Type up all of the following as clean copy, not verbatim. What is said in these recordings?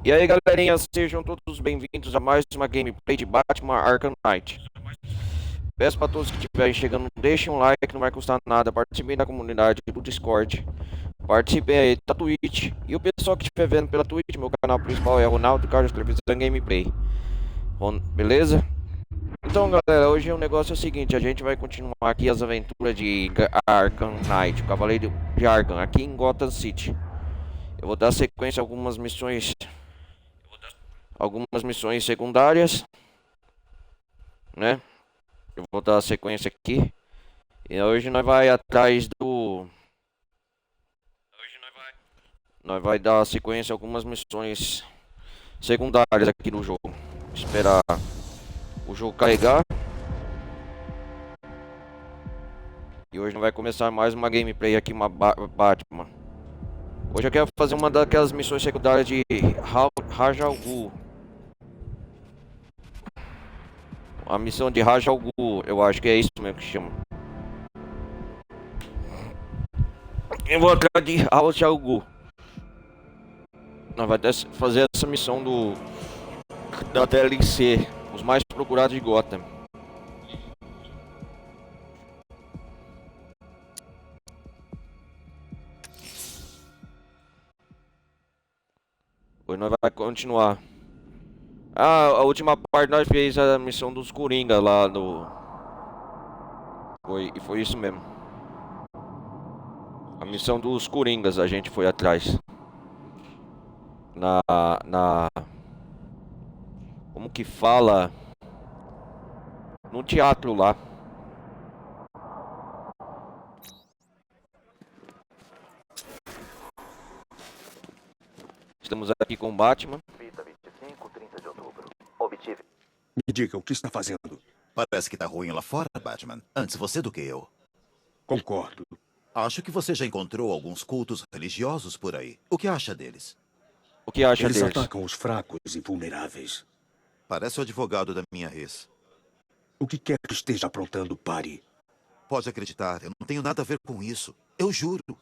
E aí, galerinha, sejam todos bem-vindos a mais uma gameplay de Batman Arkham Knight. Peço para todos que estiverem chegando, deixem um like, não vai custar nada, participem da comunidade do Discord, participem aí da Twitch, e o pessoal que estiver vendo pela Twitch, meu canal principal é Ronaldo Carlos Televisão Gameplay. Beleza? Então, galera, hoje o negócio é o seguinte, a gente vai continuar aqui as aventuras de Arkham Knight, o Cavaleiro de Arkham, aqui em Gotham City. Eu vou dar sequência a algumas missões secundárias, né? Eu vou dar a sequência aqui. E hoje nós vai atrás do... Nós vai dar a sequência a algumas missões secundárias aqui no jogo. Esperar o jogo carregar. E hoje nós vai começar mais uma gameplay aqui, uma Batman. Hoje eu quero fazer uma daquelas missões secundárias de Ra's al Ghul. A missão de Ra's al Ghul, eu acho que é isso mesmo que chama. Eu vou atrás de Ra's al Ghul. Nós vamos fazer essa missão da DLC, os mais procurados de Gotham. Hoje nós vamos continuar. A última parte nós fez a missão dos Coringa lá no... Foi isso mesmo. A missão dos Coringas a gente foi atrás. Como que fala? No teatro lá. Estamos aqui com o Batman. Fita 25, 30 de outubro. Obtive. Me diga, o que está fazendo? Parece que tá ruim lá fora, Batman. Antes você do que eu. Concordo. Acho que você já encontrou alguns cultos religiosos por aí. O que acha deles? O que acha Eles deles? atacam os fracos e vulneráveis. Parece o advogado da minha ex. O que quer que esteja aprontando, pare. Pode acreditar, eu não tenho nada a ver com isso. Eu juro.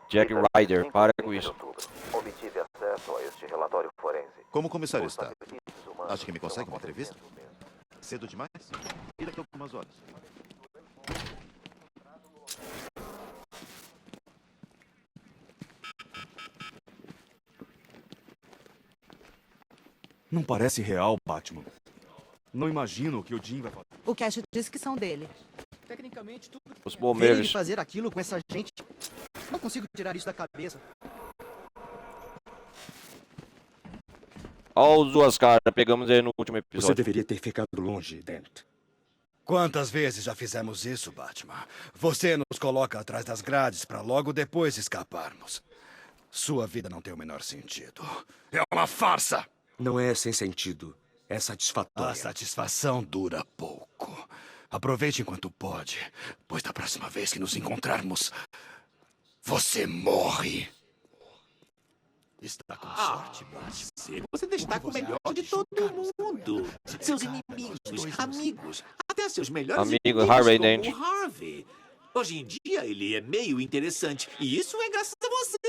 Jack Ryder, para com isso. Obtive acesso a este relatório forense. Como o comissário Os está? satélites humanos Acha que me consegue uma estão entrevista? acontecendo. Cedo demais? E daqui a algumas horas? Não parece real, Batman. Não imagino o que o Jim vai fazer. O Cash disse que são dele. Tecnicamente, tudo Os ver ele bombeiros. fazer aquilo com essa gente. Não consigo tirar isso da cabeça. Olha os duas caras, pegamos ele no último Você episódio. deveria ter ficado longe, Dent. Quantas vezes já fizemos isso, Batman? Você nos coloca atrás das grades para logo depois escaparmos. Sua vida não tem o menor sentido. É uma farsa! Não é sem sentido. É A satisfatória. satisfação dura pouco. Aproveite enquanto pode, pois da próxima vez que nos encontrarmos, você morre. Está com sorte, Batman. Você destaca o melhor de todo mundo. Seus inimigos, amigos, até seus melhores Amigo, inimigos, Harvey como Dent. o Harvey. Hoje em dia, ele é meio interessante. E isso é graças a você.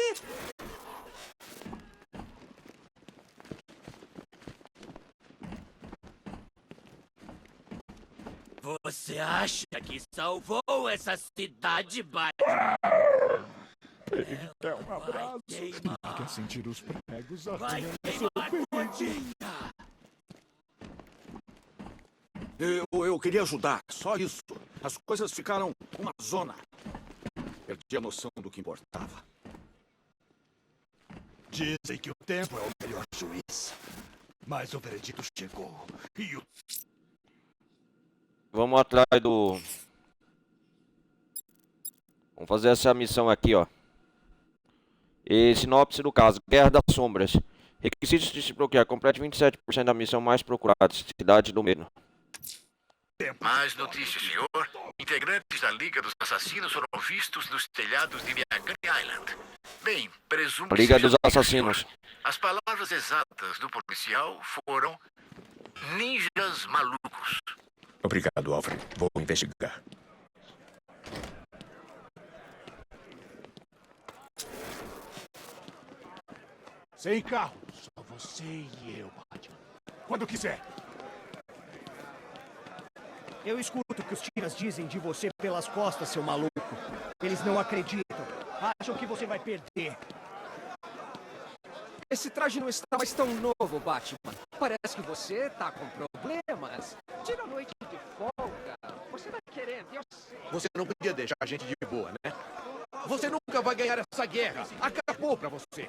Você acha que salvou essa cidade, Batman? Quer um abraço? Quer sentir os pregos Vai queimar todinha. Eu queria ajudar, só isso. As coisas ficaram uma zona. Perdi a noção do que importava. Dizem que o tempo é o melhor juiz. Mas o veredito chegou. E o... Vamos atrás do... Vamos fazer essa missão aqui, ó. E sinopse do caso. Guerra das Sombras. Requisitos de se bloquear. Complete 27% da missão mais procurada. Cidade do Medo. Mais notícias, senhor. Integrantes da Liga dos Assassinos foram vistos nos telhados de Miagani Island. Bem, presumo que Liga seja dos assim, Assassinos. senhor. As palavras exatas do policial foram ninjas malucos. Obrigado, Alfred. Vou investigar. Sem carro. Só você e eu, Batman. Quando quiser. Eu escuto o que os tiras dizem de você pelas costas, seu maluco. Eles não acreditam. Acham que você vai perder. Esse traje não está mais tão novo, Batman. Parece que você tá com problemas. Tira a noite de folga. Você vai querer, eu sei. Você não podia deixar a gente de boa, né? Você nunca vai ganhar essa guerra. Acabou pra você.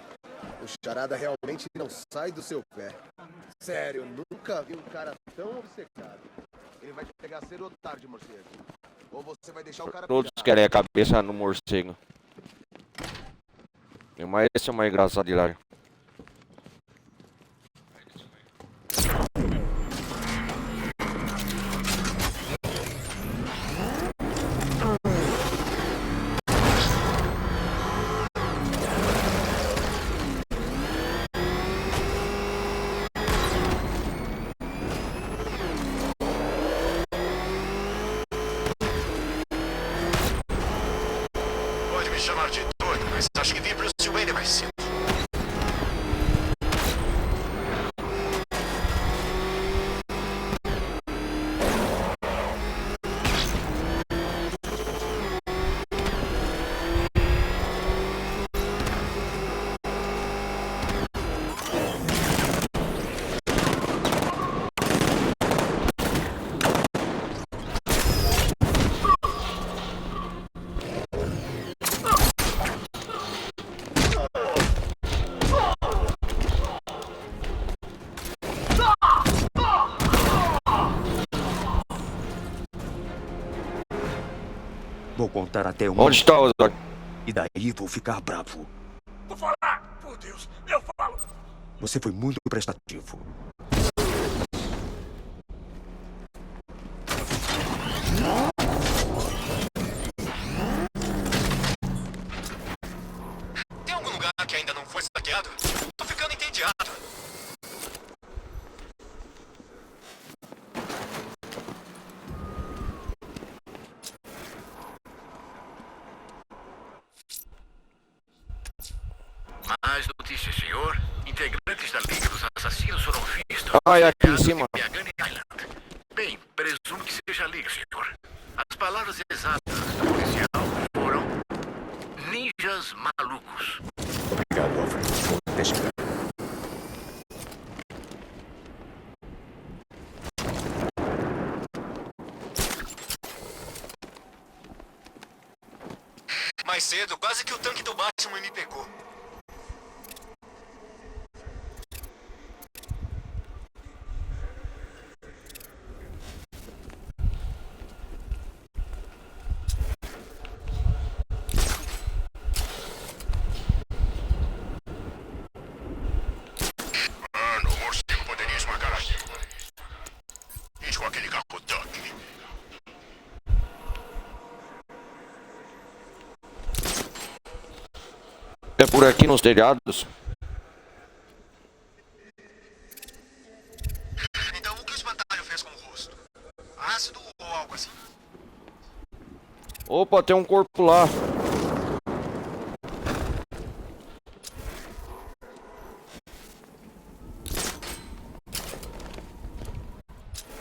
O Charada realmente não sai do seu pé. Sério, nunca vi um cara tão obcecado. Ele vai te pegar cedo ou tarde, morcego. Ou você vai deixar o cara... Todos querem a cabeça no morcego. Mas esse é o mais engraçado de lá. Pode me chamar de doido, mas acho que vi Bruce Wayne mais cedo. Vou contar até um. Onde está o Zod? E daí vou ficar bravo. Vou falar! Por Deus, eu falo! Você foi muito prestativo. Tem algum lugar que ainda não foi saqueado? Tô ficando entediado. Mais notícias, senhor. Integrantes da Liga dos Assassinos foram vistos Ai, aqui em cima. em Miagani Island. Bem, presumo que seja a Liga, senhor. As palavras exatas do policial foram ninjas malucos. Obrigado, Alfred. Vou investigar. Mais cedo, quase que o tanque do Batman me pegou. Mano, o morcego poderia esmagar aqui. E com aquele capotanque. É por aqui nos telhados. Então o que o espantalho fez com o rosto? Ácido ou algo assim? Opa, tem um corpo lá.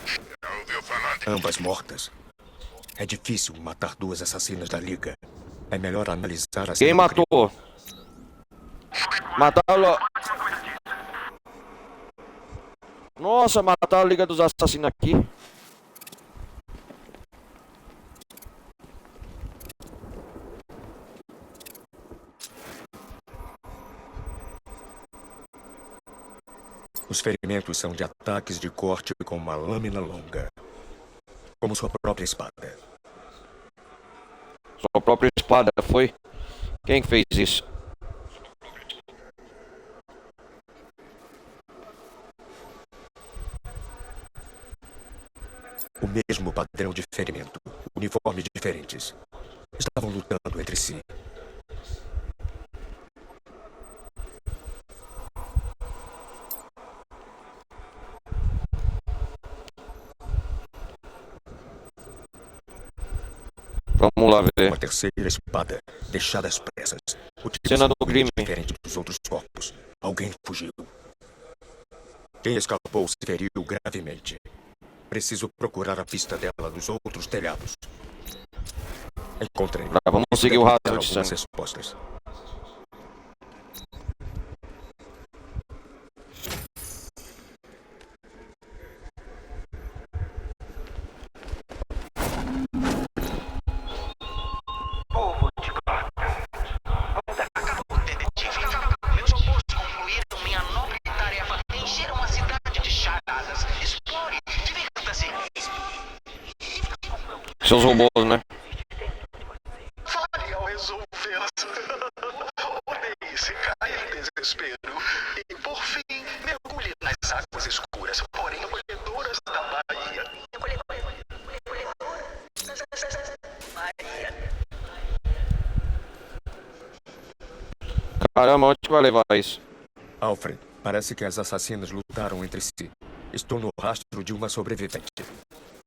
Já ouviu falar de... Ambas mortas. É difícil matar duas assassinas da Liga. É melhor analisar as. Quem matou? Mataram. Nossa, mataram a Liga dos Assassinos aqui. Os ferimentos são de ataques de corte com uma lâmina longa. Como sua própria espada. Sua própria espada, foi? Quem fez isso? O mesmo padrão de ferimento. Uniformes diferentes. Estavam lutando entre si. Vamos lá ver. Uma terceira espada, deixada às pressas. Cena do crime. Diferente dos outros corpos. Alguém fugiu. Quem escapou se feriu gravemente. Preciso procurar a pista dela nos outros telhados. Encontrei. Vamos seguir o rastro de algumas sangue. respostas. Povo de Gotham. Acabou, detetive. Meus robôs concluíram minha nobre tarefa. Encheram a cidade de charadas. Explore. Divirta-se. Seus robôs, né? Fale ao resolvê-las. Odeie-se, caia em desespero. E, por fim, mergulhe nas águas escuras, porém acolhedoras da Bahia. Caramba, onde que vai levar isso? Alfred, parece que as assassinas lutaram entre si. Estou no rastro de uma sobrevivente.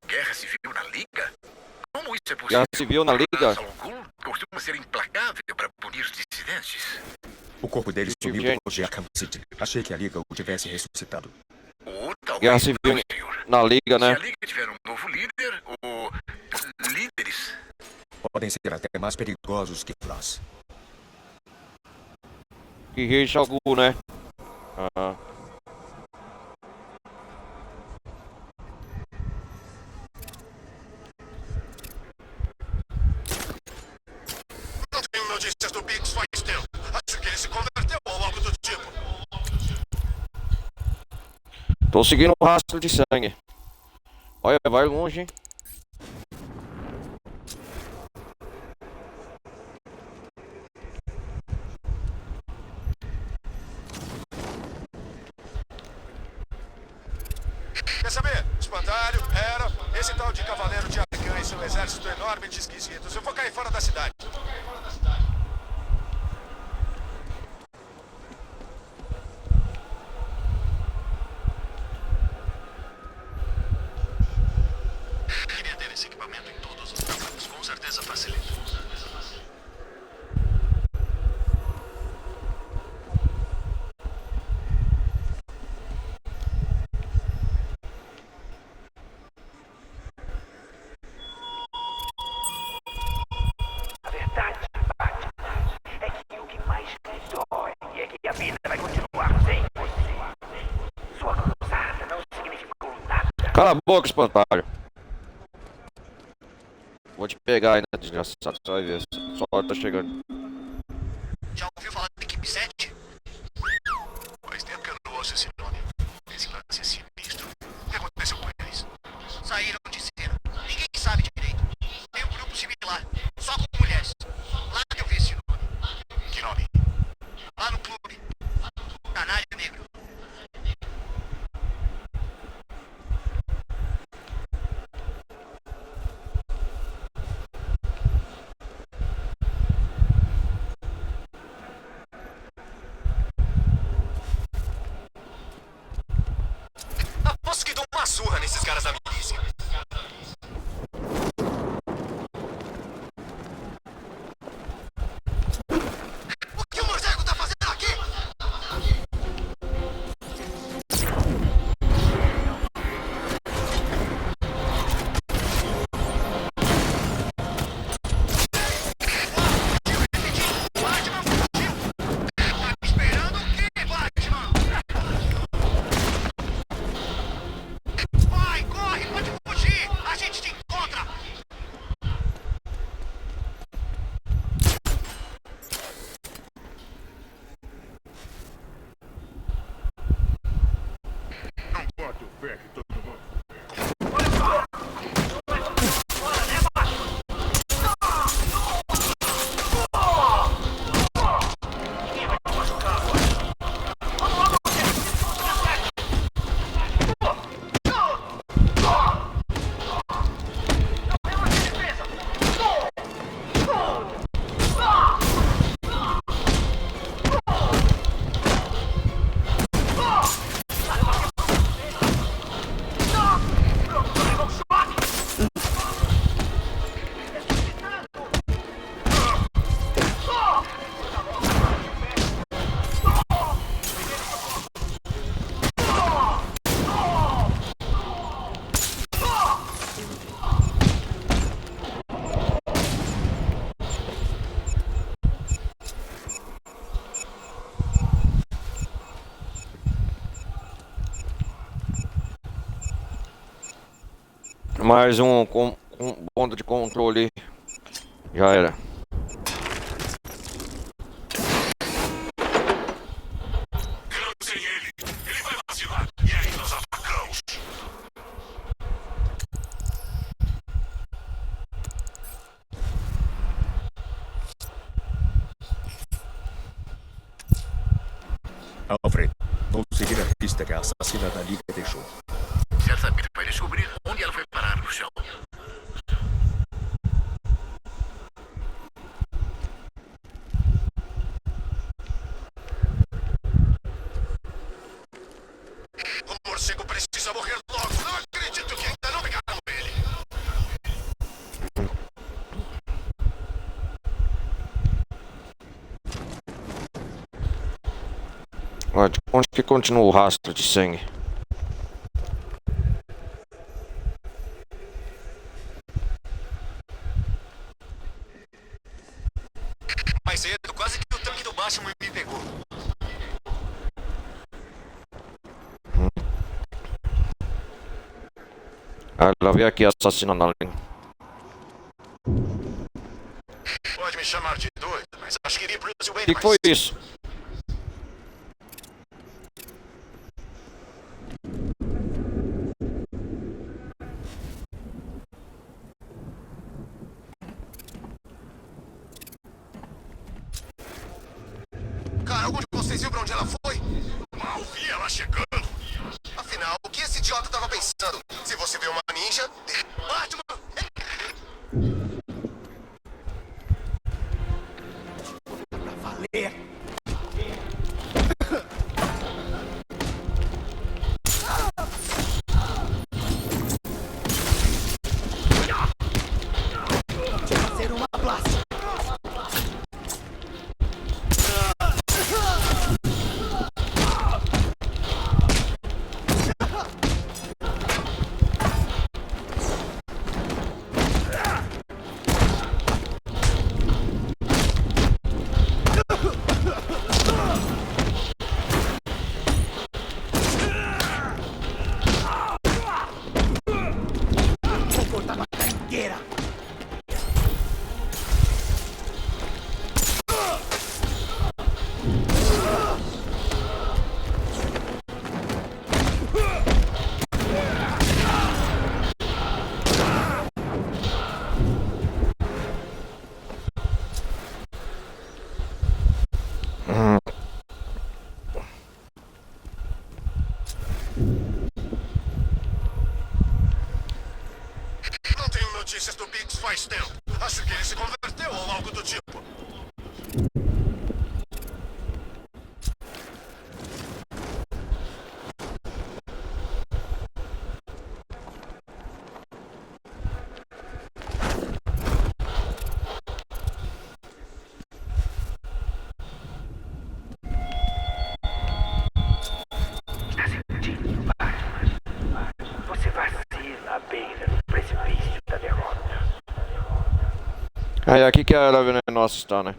Guerra civil na Liga? Como isso é possível? Guerra civil na Liga? Algum costuma ser implacável para punir dissidentes. O corpo dele Gente. sumiu depois de Arkham City. Achei que a Liga o tivesse ressuscitado. Ou talvez Guerra civil não, senhor. na Liga, né? Se a Liga tiver um novo líder, ou líderes, Podem ser até mais perigosos que Flash. E Rich Algu, né? Ah. não tenho notícias do Biggs faz tempo. Acho que ele se converteu ou algo do tipo. Tô seguindo o rastro de sangue. Olha, vai longe, hein? Quer saber? Espantalho, era. Esse tal de Cavaleiro de Arcan e seu exército enorme de esquisitos. Eu vou cair fora da cidade. Queria ter esse equipamento em todos os lugares. Com certeza facilita. A verdade, Batman, é que o que mais me dói é que a vida vai continuar sem você. Sua cruzada não significou nada. Cala a boca, espantalho. Vou te pegar ainda, desgraçado. Você vai ver. Sua hora tá chegando. Já ouviu falar da equipe 7? Faz tempo que eu não ouço esse nome. Esse lance é sinistro. O que aconteceu com eles? Saíram de cena. Ninguém sabe direito. Tem um grupo similar, só com mulheres. Lá que eu vi esse nome. Que nome? Lá no clube. Canário Negro. Aposto que dou uma surra nesses caras da milícia. O que o morcego tá fazendo aqui? Batman fugiu! Tá esperando o quê, Batman? Vai, corre, pode fugir! A gente te encontra! Não boto fé que todo mundo... Olha só! Bora, né, Batman? Ninguém vai te machucar agora. Vamos logo, Mais um ponto de controle. Já era. Ele vai vacilar. E aí nós atacamos. Alfred, vamos seguir a pista que a assassina da Liga deixou. Certamente vai descobrir onde ela foi parar no chão. O morcego precisa morrer logo. Não acredito que ainda não pegaram ele. Onde que continua o rastro de sangue? Mais cedo, quase que o tanque do Batman me pegou. Ela veio aqui assassinando a Lynn. Pode me chamar de doido, mas acho que iria Bruce O Wayne que foi isso? Cara, algum de vocês viu pra onde ela foi? Mal vi ela chegando. Afinal, o que esse idiota tava pensando? Se você vê uma ninja... Batman! Pra valer. Fazer uma blast. Vou cortar uma cara inteira. Não tenho notícias do Biggs faz tempo. Acho que ele se converteu ou algo do tipo. Está sentindo, Batman? Você vacila à beira do precipício da derrota. Aí aqui que a Era Venenosa está, né?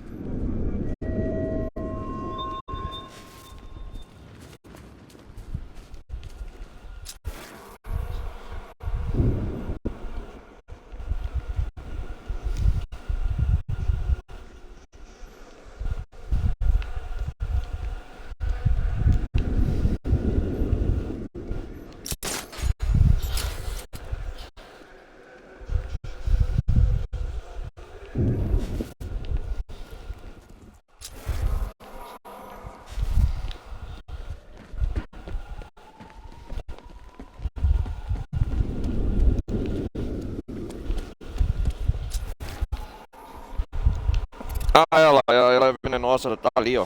Ah, ela é venenosa, tá ali, ó.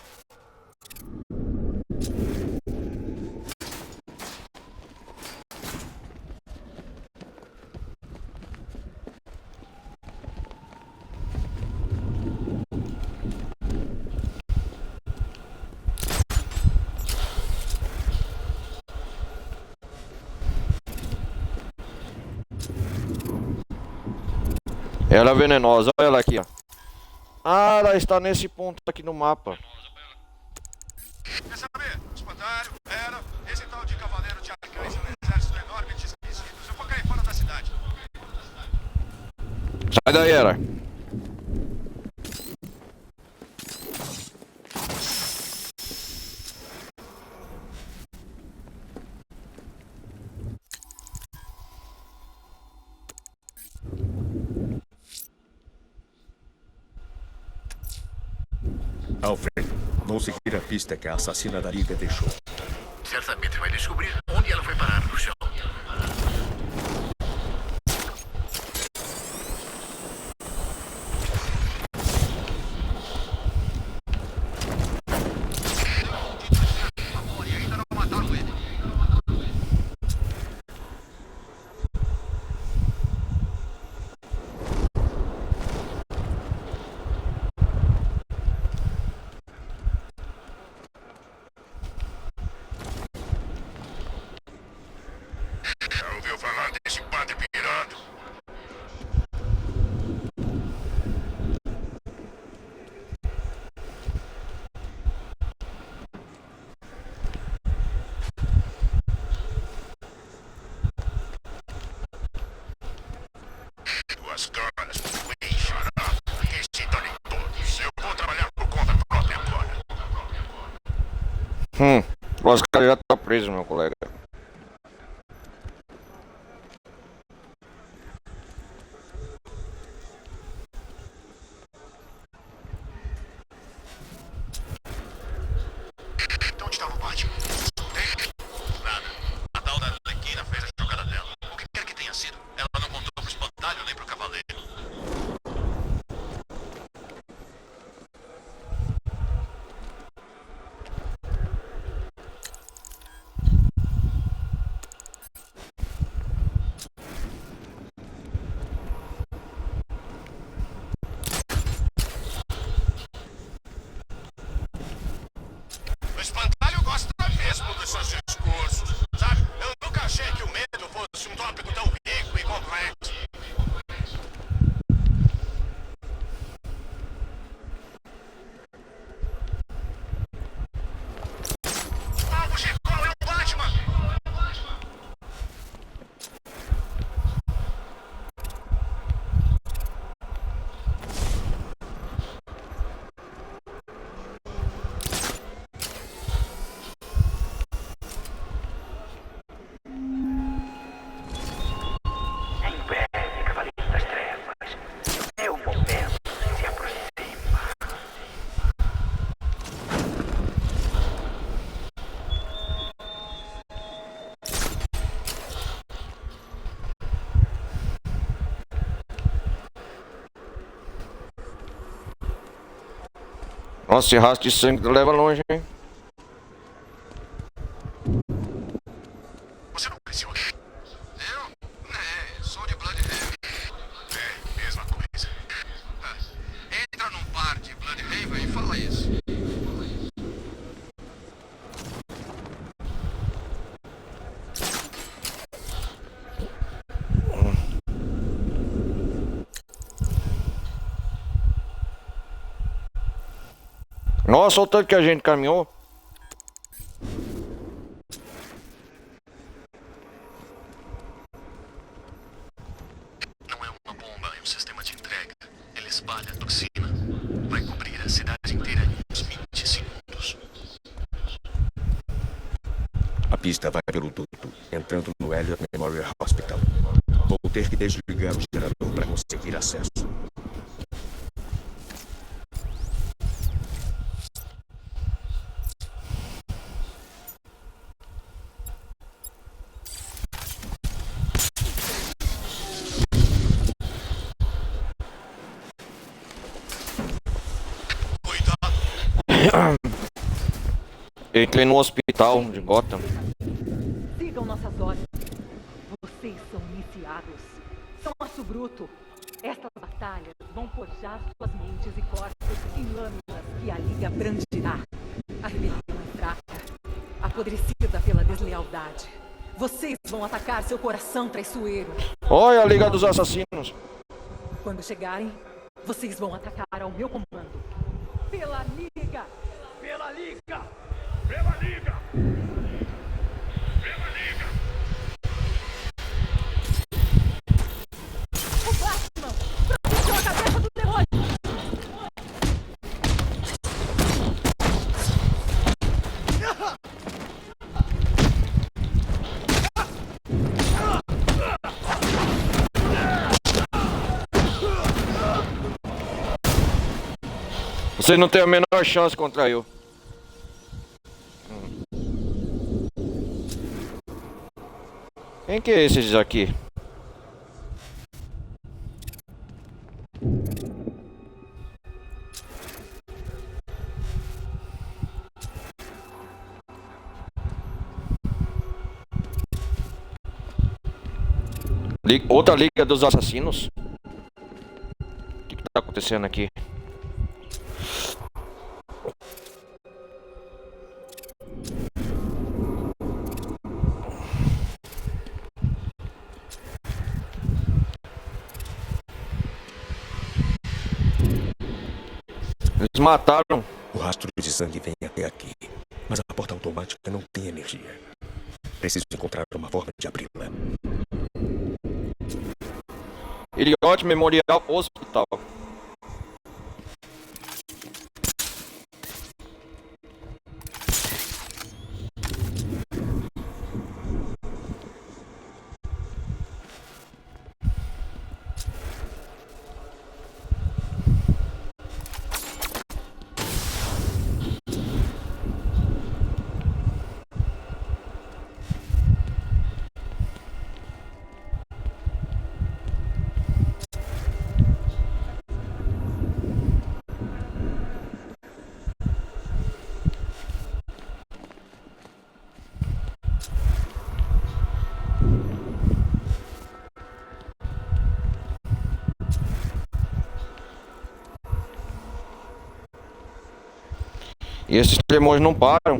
Ela é venenosa, olha ela aqui, ó. Ah, ela está nesse ponto aqui no mapa. Quer saber? Espantalho, Era, esse tal de cavaleiro de arcães e um exército enorme de esquisitos. Eu vou cair fora da cidade. Sai daí, herói. Alfred, vamos seguir a pista que a assassina da Liga deixou. Certamente vai descobrir onde ela foi parar no chão. Já ouviu falar desse padre pirando? Duas caras, bem xará. Rescintam-lhe todos. Eu vou trabalhar por conta própria agora. O Oscar já tá preso, meu colega. Então onde estava o Batman? Nada. A tal da Arlequina fez a jogada dela. O que quer que tenha sido, ela não contou pro espantalho nem pro cavaleiro. O espantalho gosta mesmo dos seus discursos, sabe? Eu nunca achei que o medo fosse um tópico tão rico e complexo. Algo chegou, é o Batman! Em breve, Cavaleiro das Trevas, meu momento se aproxima. Nossa, esse rastro de sangue leva longe, hein? Você não cresceu aqui? Eu? Sou de Bloodhaven. Mesma coisa. Entra num bar de Bloodhaven e fala isso. Nossa, olha o tanto que a gente caminhou. Não é uma bomba, é um sistema de entrega. Ele espalha a toxina. Vai cobrir a cidade inteira em uns 20 segundos. A pista vai pelo duto, entrando no Elliot Memorial Hospital. Vou ter que desligar o gerador para conseguir acesso. Entrei no hospital de Gotham. Sigam nossas ordens. Vocês são iniciados. São aço bruto. Estas batalhas vão forjar suas mentes e corpos em lâminas que a Liga brandirá. A rebelião é fraca, apodrecida pela deslealdade. Vocês vão atacar seu coração traiçoeiro. Olha a Liga dos Assassinos. Quando chegarem, vocês vão atacar ao meu comando. Pela Liga! Pela Liga! Pela Liga! Pela Liga! O Batman! Você não tem a menor chance contra eu. Quem que é esses aqui? Outra liga dos assassinos? O que tá acontecendo aqui? Eles mataram. O rastro de sangue vem até aqui, mas a porta automática não tem energia. Preciso encontrar uma forma de abri-la. Elliot Memorial Hospital. E esses tremores não param.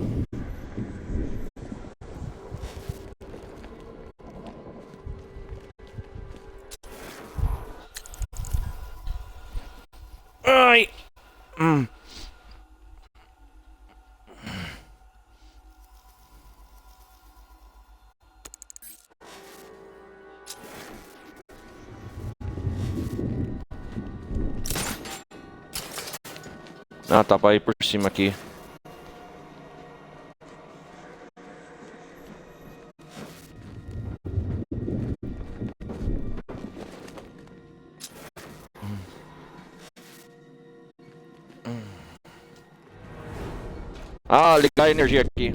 Ai. Ah, tá pra ir por cima aqui. Ah, ligar a energia aqui.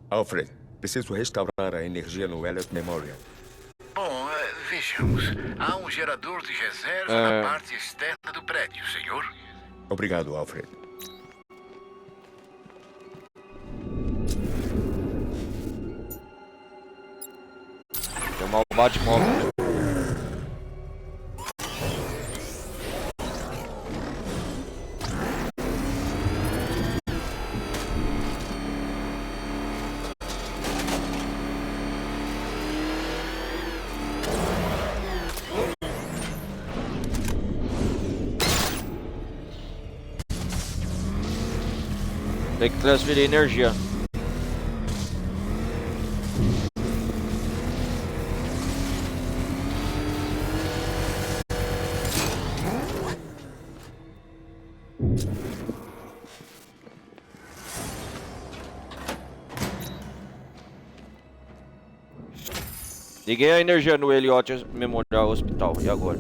Alfred, preciso restaurar a energia no Elliot Memorial. Bom, vejamos. Há um gerador de reserva na parte externa do prédio, senhor. Obrigado, Alfred. Chamar o Batmóvel. Tem que transferir energia. Liguei a energia no Elliot Memorial Hospital. E agora?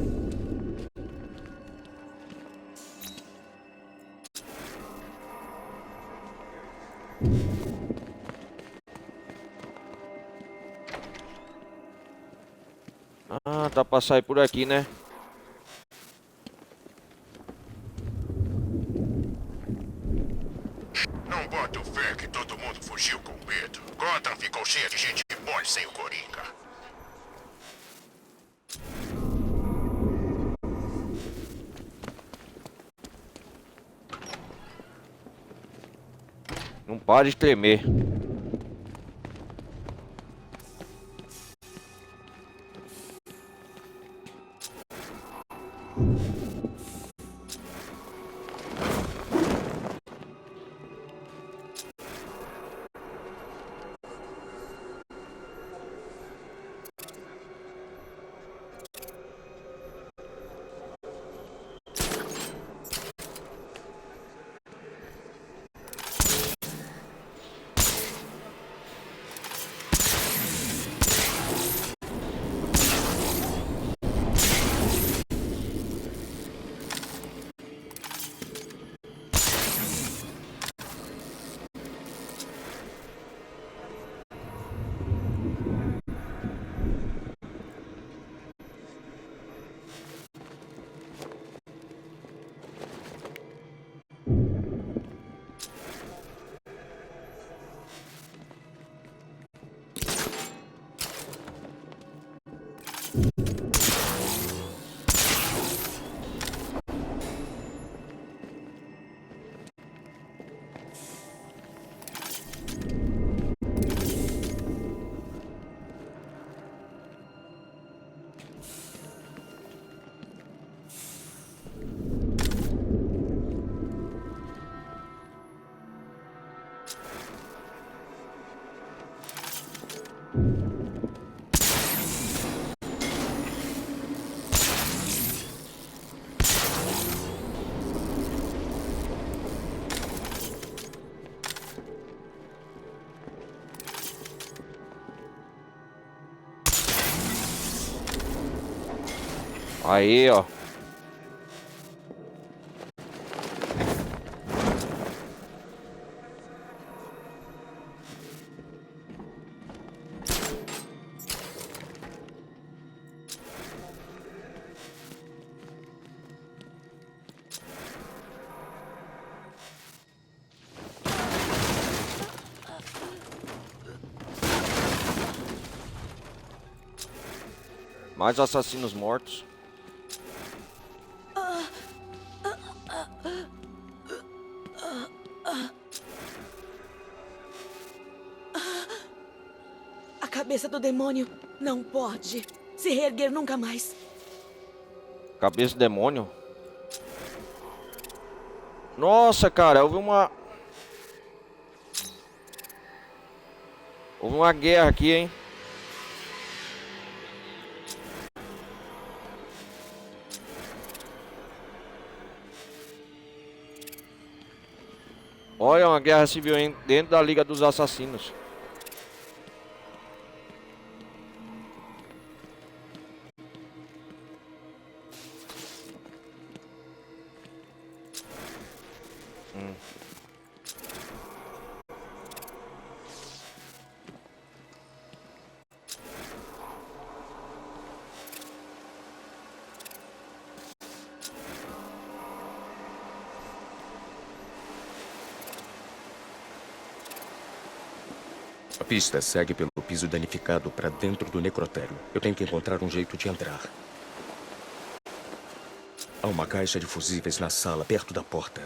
Ah, tá pra sair por aqui, né? Não boto fé que todo mundo fugiu com medo. Gotham ficou cheia de gente mole sem o Coringa. Não pare de tremer. Aí, ó. Mais assassinos mortos. A cabeça do demônio não pode se reerguer nunca mais. Cabeça do demônio. Nossa, cara, houve uma guerra aqui, hein? Olha, uma guerra civil dentro da Liga dos Assassinos. A pista segue pelo piso danificado para dentro do necrotério. Eu tenho que encontrar um jeito de entrar. Há uma caixa de fusíveis na sala, perto da porta.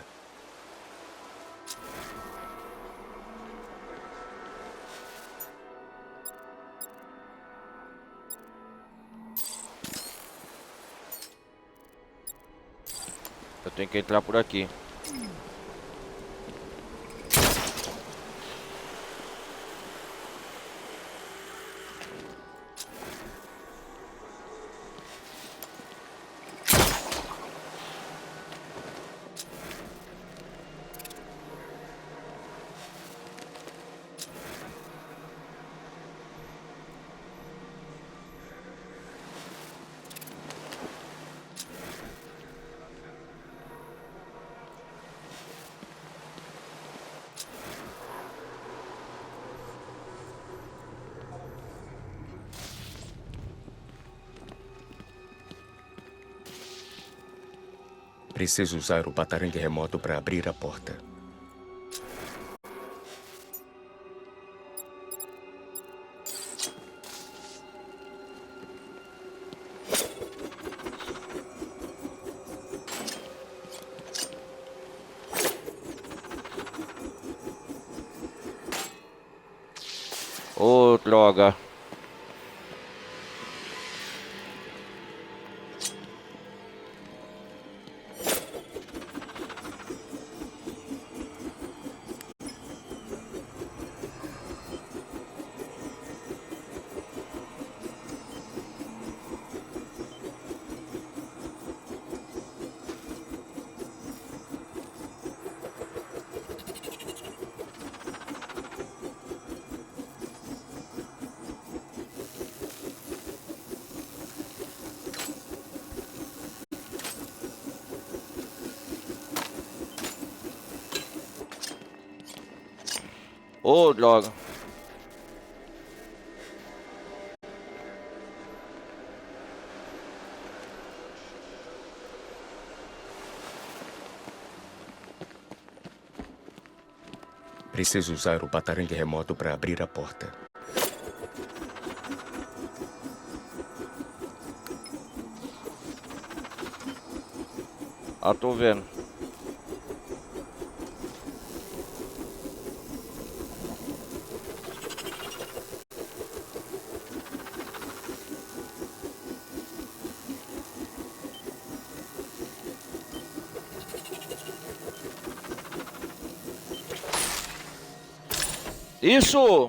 Eu tenho que entrar por aqui. Preciso usar o batarangue remoto para abrir a porta. Ô, droga. Ô, droga. Preciso usar o batarangue remoto para abrir a porta. Ah, tô vendo. Isso!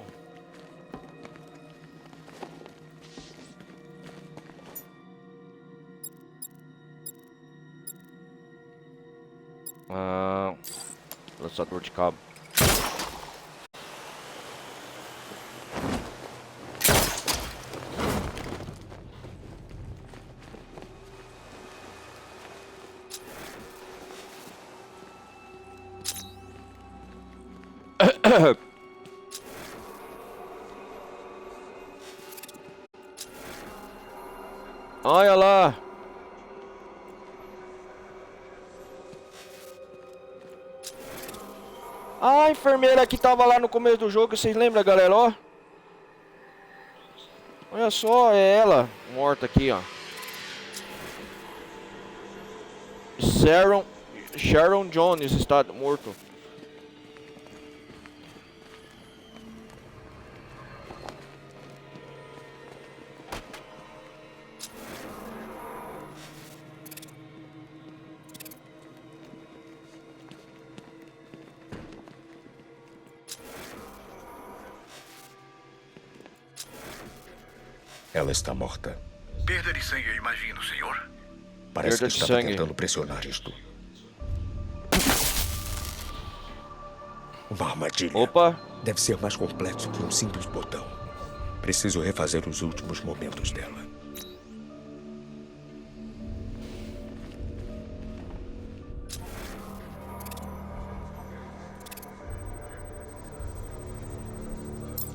Lançador de cabo. Olha lá. A enfermeira que tava lá no começo do jogo, vocês lembram, galera? Ó. Olha só, é ela morta aqui, ó. Sharon Jones está morto. Ela está morta. Perda de sangue, eu imagino, senhor. Parece que Perda de estava sangue. tentando pressionar isto. Uma armadilha. Opa. Deve ser mais complexo que um simples botão. Preciso refazer os últimos momentos dela.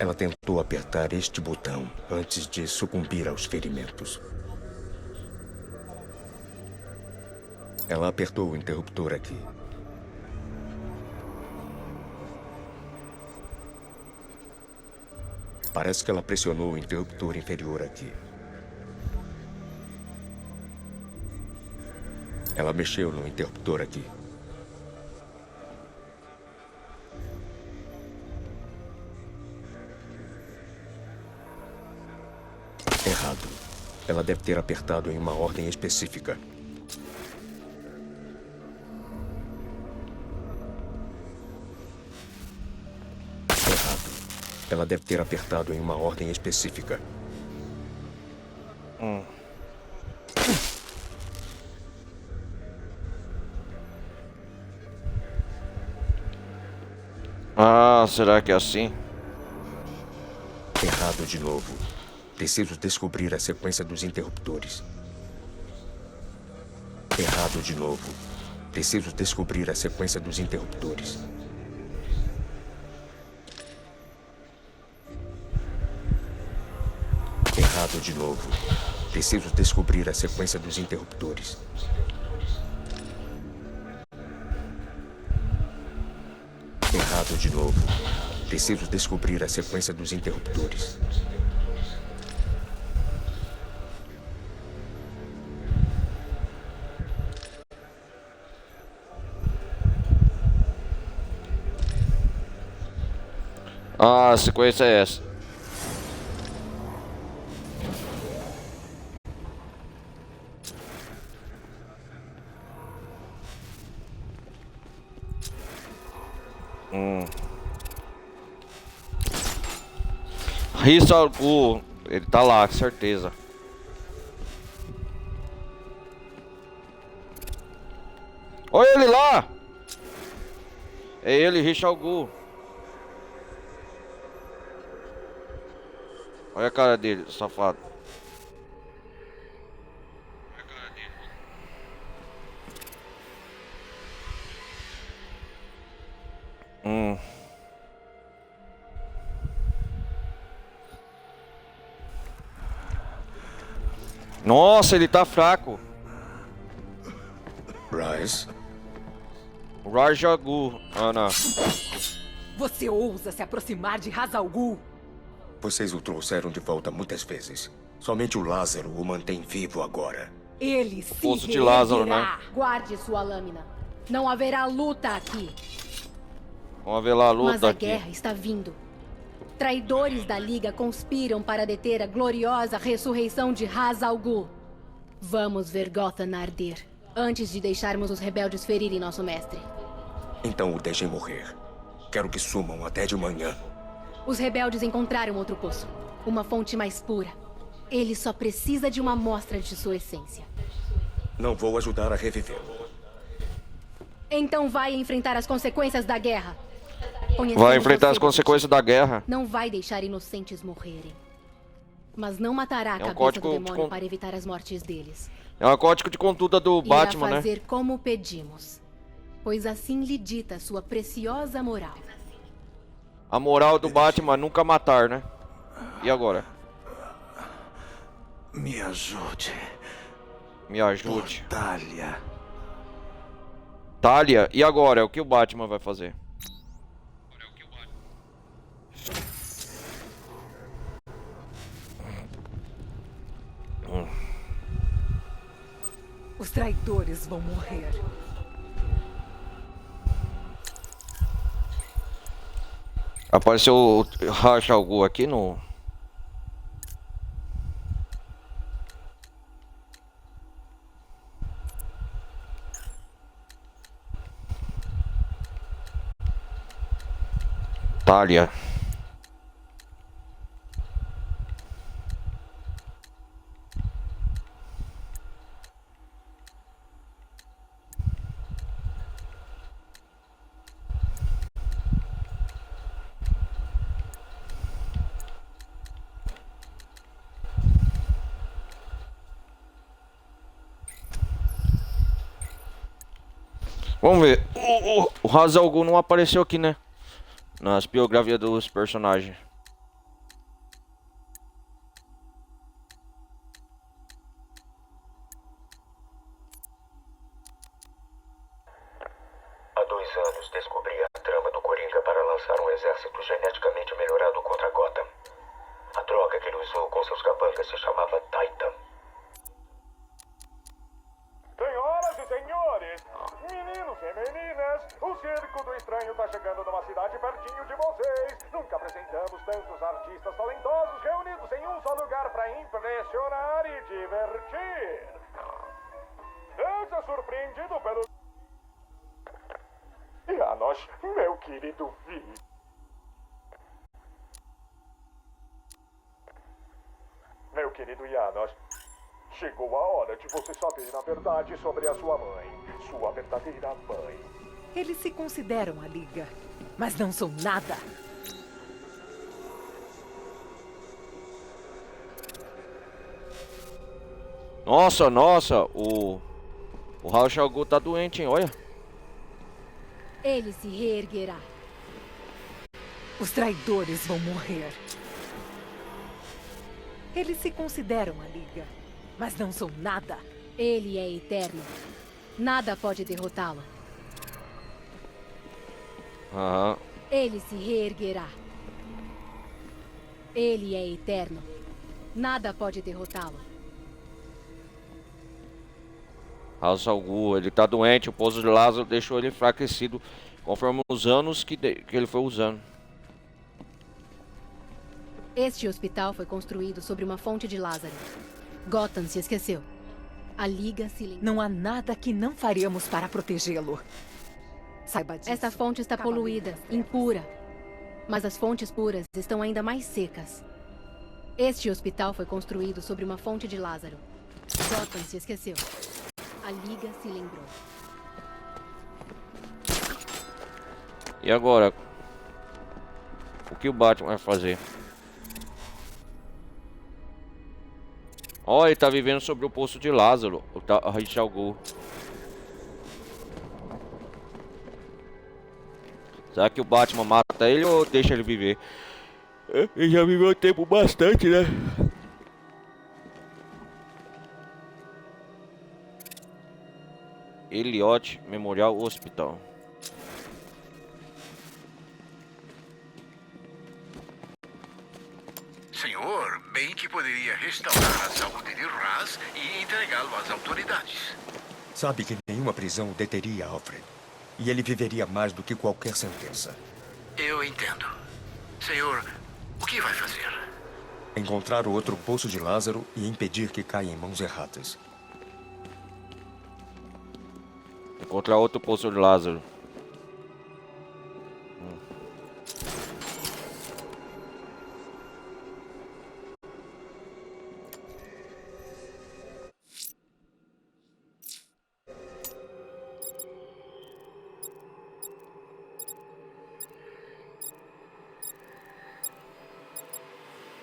Ela tentou apertar este botão antes de sucumbir aos ferimentos. Ela apertou o interruptor aqui. Parece que ela pressionou o interruptor inferior aqui. Ela mexeu no interruptor aqui. Errado. Ela deve ter apertado em uma ordem específica. Errado. Ela deve ter apertado em uma ordem específica. Ah, será que é assim? Errado de novo. Preciso descobrir a sequência dos interruptores. Errado de novo. Preciso descobrir a sequência dos interruptores. Errado de novo. Preciso descobrir a sequência dos interruptores. Errado de novo. Preciso descobrir a sequência dos interruptores. Ah, a sequência é essa. Ra's al Ghul, ele tá lá, com certeza. Olha ele lá! É ele, Ra's al Ghul. Olha a cara dele, safado. Nossa, ele tá fraco. Ra's? Ra's al Ghul, Ana. Você ousa se aproximar de Ra's al Ghul? Vocês o trouxeram de volta muitas vezes. Somente o Lázaro o mantém vivo agora. Ele se Poço de Lázaro, né? Guarde sua lâmina. Não haverá luta aqui. Vamos ver lá a luta Mas a aqui. guerra está vindo. Traidores da Liga conspiram para deter a gloriosa ressurreição de Ra's al Ghul. Vamos ver Gotham arder, antes de deixarmos os rebeldes ferirem nosso mestre. Então o deixem morrer. Quero que sumam até de manhã. Os rebeldes encontraram outro poço. Uma fonte mais pura. Ele só precisa de uma amostra de sua essência. Não vou ajudar a revivê-lo. Então vai enfrentar as consequências da guerra. Vai enfrentar as consequências da guerra. Não vai deixar inocentes morrerem. Mas não matará a cabeça código do de demônio para evitar as mortes deles. É um código de conduta do Batman, Irá né? fazer como pedimos. Pois assim lhe dita sua preciosa moral. A moral do Batman é nunca matar, né? E agora? Me ajude. Me ajude. Talia. Talia, e agora? O que o Batman vai fazer? Os traidores vão morrer. Apareceu o Ra's al Ghul aqui no... Talia. Vamos ver. O Ra's al Ghul não apareceu aqui, né? Nas biografias dos personagens. Há 2 anos descobri a trama do Coringa para lançar um exército geneticamente melhorado contra Gotham. A droga que ele usou com seus capangas se chamava Titan. Senhoras e senhores, meninos e meninas, o Circo do Estranho está chegando numa cidade pertinho de vocês. Nunca apresentamos tantos artistas talentosos reunidos em um só lugar para impressionar e divertir. Seja surpreendido pelo... Janos, meu querido filho. Meu querido Janos, chegou a hora de você saber a verdade sobre a sua mãe. Sua verdadeira mãe. Eles se consideram a Liga, mas não são nada. Nossa, o Ra's al Ghul tá doente, hein? Olha. Ele se reerguerá. Os traidores vão morrer. Eles se consideram a Liga, mas não são nada. Ele é eterno. Nada pode derrotá-lo. Aham. Ele se reerguerá. Ele é eterno. Nada pode derrotá-lo. Ra's al Ghul, ele tá doente, o Poço de Lázaro deixou ele enfraquecido conforme os anos que ele foi usando. Este hospital foi construído sobre uma fonte de Lázaro. Gotham se esqueceu. A Liga se lembrou. Não há nada que não faríamos para protegê-lo. Saiba disso. Esta fonte está poluída, impura. Mas as fontes puras estão ainda mais secas. Este hospital foi construído sobre uma fonte de Lázaro. Gotham se esqueceu. A Liga se lembrou. E agora? O que o Batman vai fazer? Ó, ele tá vivendo sobre o Poço de Lázaro, o Ra's al Ghul. Será que o Batman mata ele ou deixa ele viver? Ele já viveu tempo bastante, né? Elliot Memorial Hospital. Senhor, bem que poderia restaurar a saúde de Ra's e entregá-lo às autoridades. Sabe que nenhuma prisão o deteria, Alfred. E ele viveria mais do que qualquer sentença. Eu entendo. Senhor, o que vai fazer? Encontrar o outro Poço de Lázaro e impedir que caia em mãos erradas. Encontrar outro Poço de Lázaro.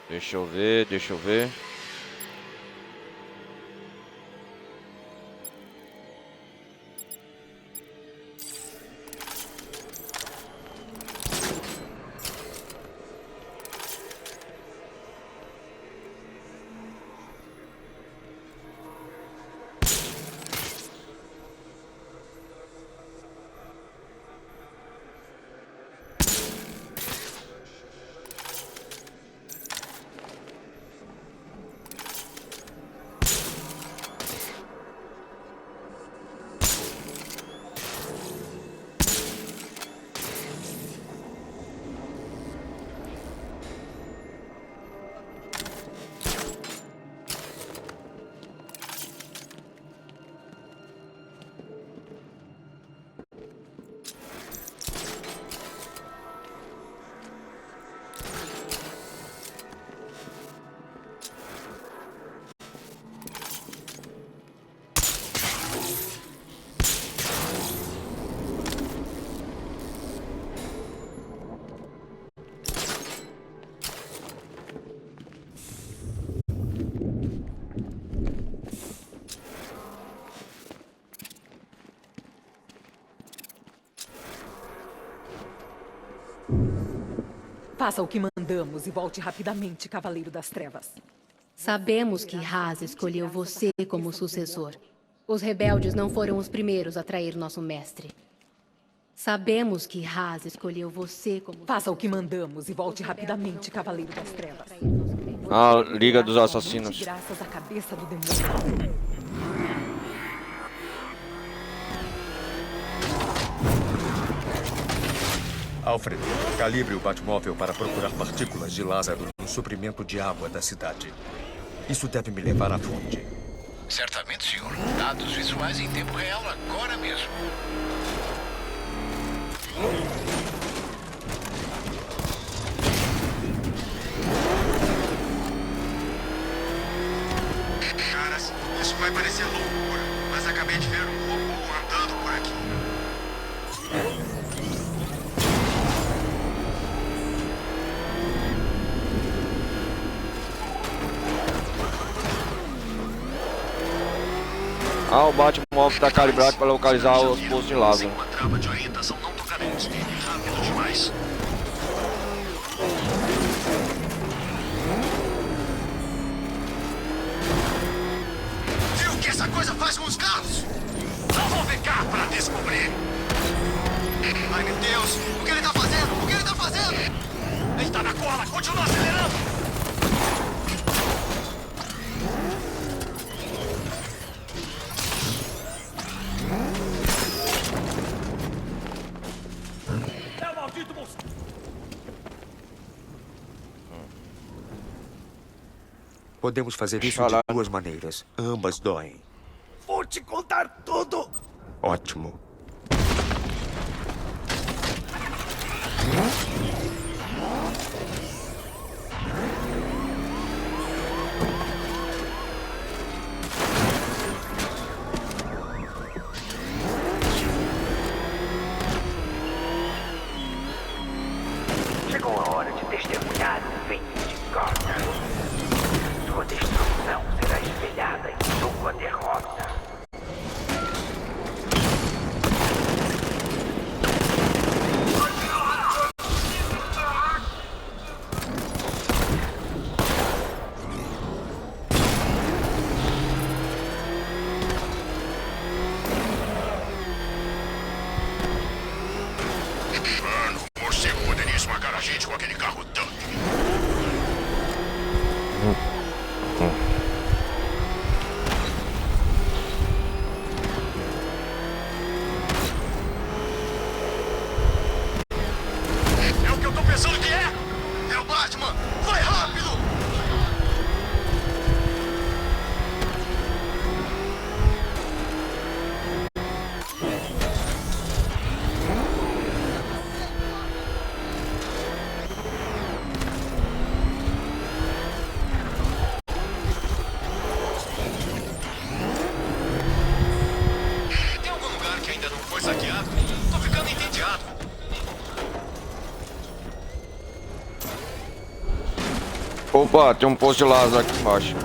Deixa eu ver. Faça o que mandamos e volte rapidamente, Cavaleiro das Trevas. Sabemos que Haas escolheu você como sucessor. Os rebeldes não foram os primeiros a trair nosso mestre. Sabemos que Haas escolheu você como... Faça o que mandamos e volte rapidamente, Cavaleiro das Trevas. A Liga dos Assassinos. Graças à cabeça do demônio. Alfred, calibre o Batmóvel para procurar partículas de Lázaro no suprimento de água da cidade. Isso deve me levar à fonte. Certamente, senhor. Dados visuais em tempo real agora mesmo. Caras, isso vai parecer loucura, mas acabei de ver um robô andando por aqui. O Batmóvel está calibrado para localizar os postos de Lázaro. Uma trava de orientação não tocaremos nele. Rápido demais. Viu o que essa coisa faz com os carros? Não vão ficar para descobrir. Ai, meu Deus. O que ele está fazendo? O que ele está fazendo? Ele está na cola. Continua acelerando. Podemos fazer isso de duas maneiras. Ambas doem. Vou te contar tudo! Ótimo. Chegou a hora de testemunhar o fim de Gotham. Sua destruição será espelhada em sua derrota. Mano, o morcego poderia esmagar a gente com aquele carro tanque. É o que eu tô pensando que é! É o Batman! Vai rápido! Tem algum lugar que ainda não foi saqueado? Tô ficando entediado. Opa, tem um posto de Lázaro aqui embaixo.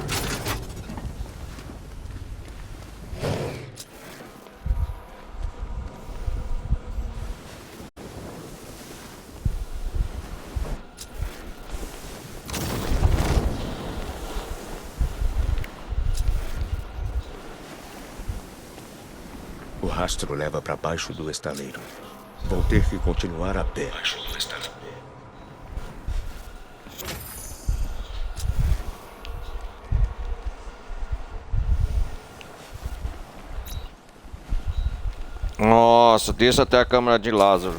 O rastro leva para baixo do estaleiro. Vou ter que continuar a pé. Nossa, desça até a câmara de Lázaro.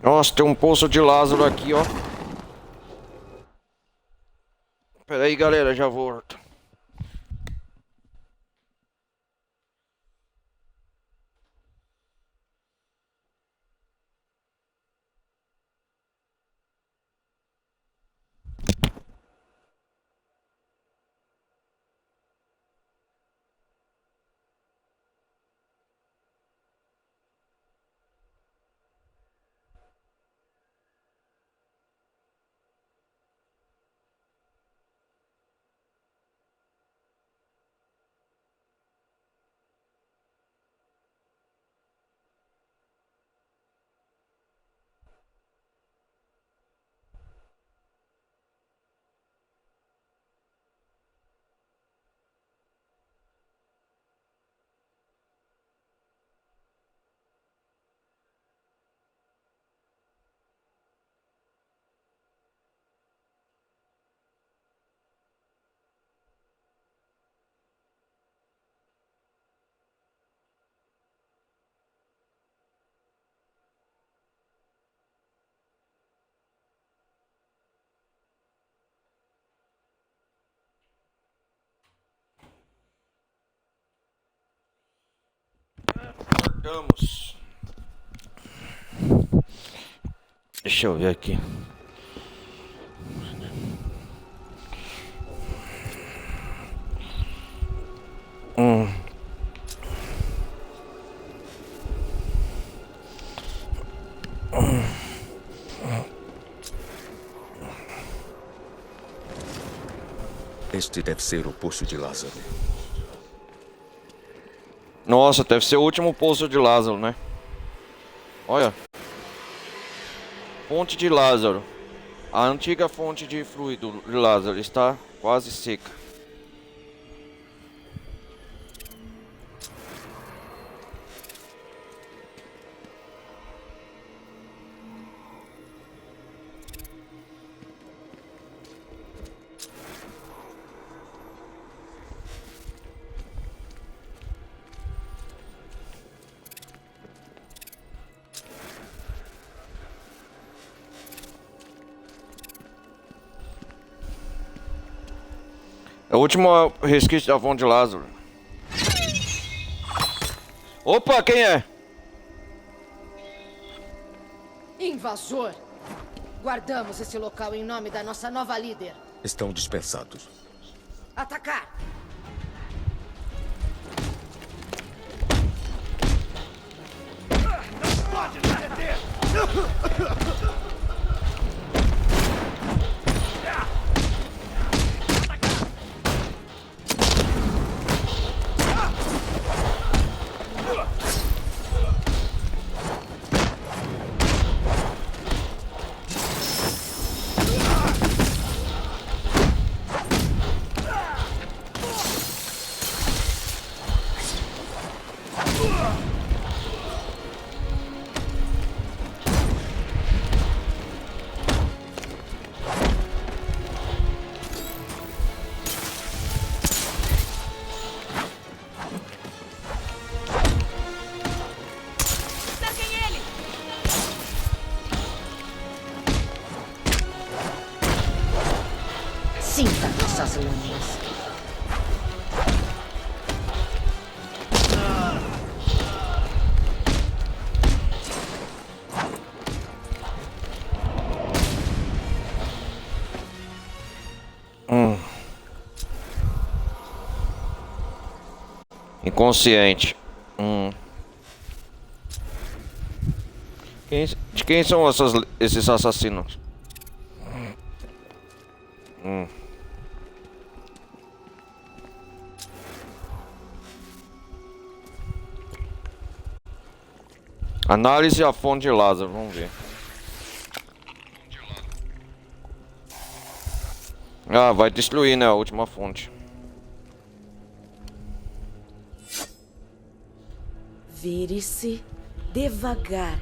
Nossa, tem um poço de Lázaro aqui, ó. Pera aí, galera, já volto. Voltamos. Deixa eu ver aqui. Este deve ser o Poço de Lázaro. Nossa, deve ser o último poço de Lázaro, né? Olha. Fonte de Lázaro. A antiga fonte de fluido de Lázaro está quase seca. É o último resquício da fonte de Lázaro. Opa, quem é? Invasor! Guardamos esse local em nome da nossa nova líder. Estão dispersados. Atacar! Pode me deter! Sinta nossas lâminas. Inconsciente. De quem são esses assassinos? Análise a fonte de Lázaro, vamos ver. Ah, vai destruir, né, a última fonte. Vire-se devagar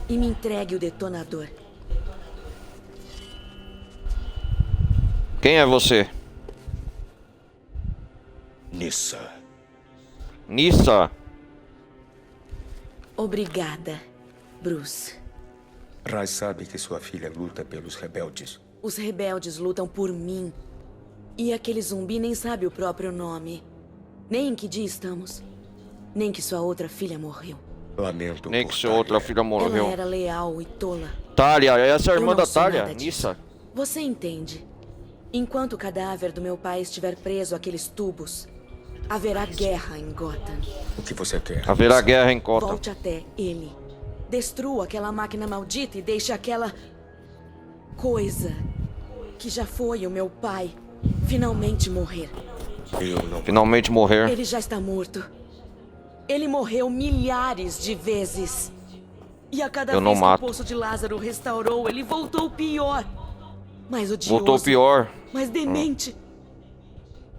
e me entregue o detonador. Quem é você? Nissa. Nissa? Obrigada, Bruce. Raz sabe que sua filha luta pelos rebeldes. Os rebeldes lutam por mim. E aquele zumbi nem sabe o próprio nome. Nem em que dia estamos. Nem que sua outra filha morreu. Lamento. Nem que sua outra filha morreu. Ela era leal e tola. Talia, essa é a irmã Eu não da sou Talia, nada disso. Nissa. Você entende? Enquanto o cadáver do meu pai estiver preso àqueles tubos, haverá guerra em Gotham. O que você quer? Haverá guerra em Gotham. Volte até ele. Destrua aquela máquina maldita e deixe aquela coisa que já foi o meu pai finalmente morrer. Eu não. Finalmente morrer. Ele já está morto. Ele morreu milhares de vezes. E a cada Eu não vez que mato. o Poço de Lázaro restaurou, ele voltou pior. Mais odioso. Voltou pior. Mais demente.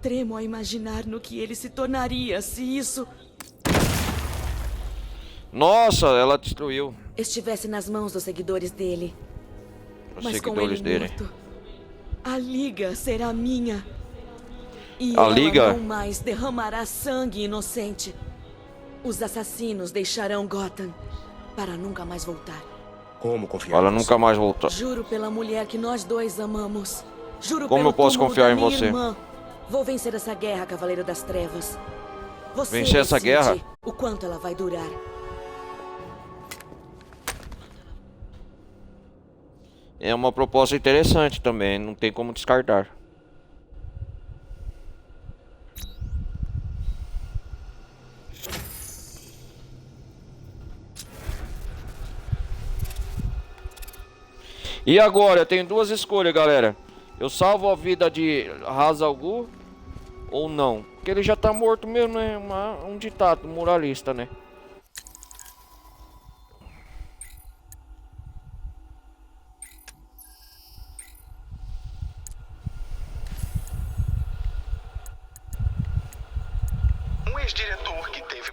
Tremo a imaginar no que ele se tornaria se isso Nossa, ela destruiu estivesse nas mãos dos seguidores dele. os Mas com seguidores ele dele. morto, a Liga será minha. E A ela Liga? não mais derramará sangue inocente. Os assassinos deixarão Gotham para nunca mais voltar. Como confiar? Ela nunca mais voltou. Juro pela mulher que nós dois amamos. Juro Como pelo eu posso túmulo confiar da em minha você? Irmã. Vou vencer essa guerra, Cavaleiro das Trevas. Você Vencer essa decide guerra? o quanto ela vai durar. É uma proposta interessante também, não tem como descartar. E agora, eu tenho duas escolhas, galera. Eu salvo a vida de Ra's al Ghul ou não? Porque ele já tá morto mesmo, né? Um ditado moralista, né? Um ex-diretor que teve...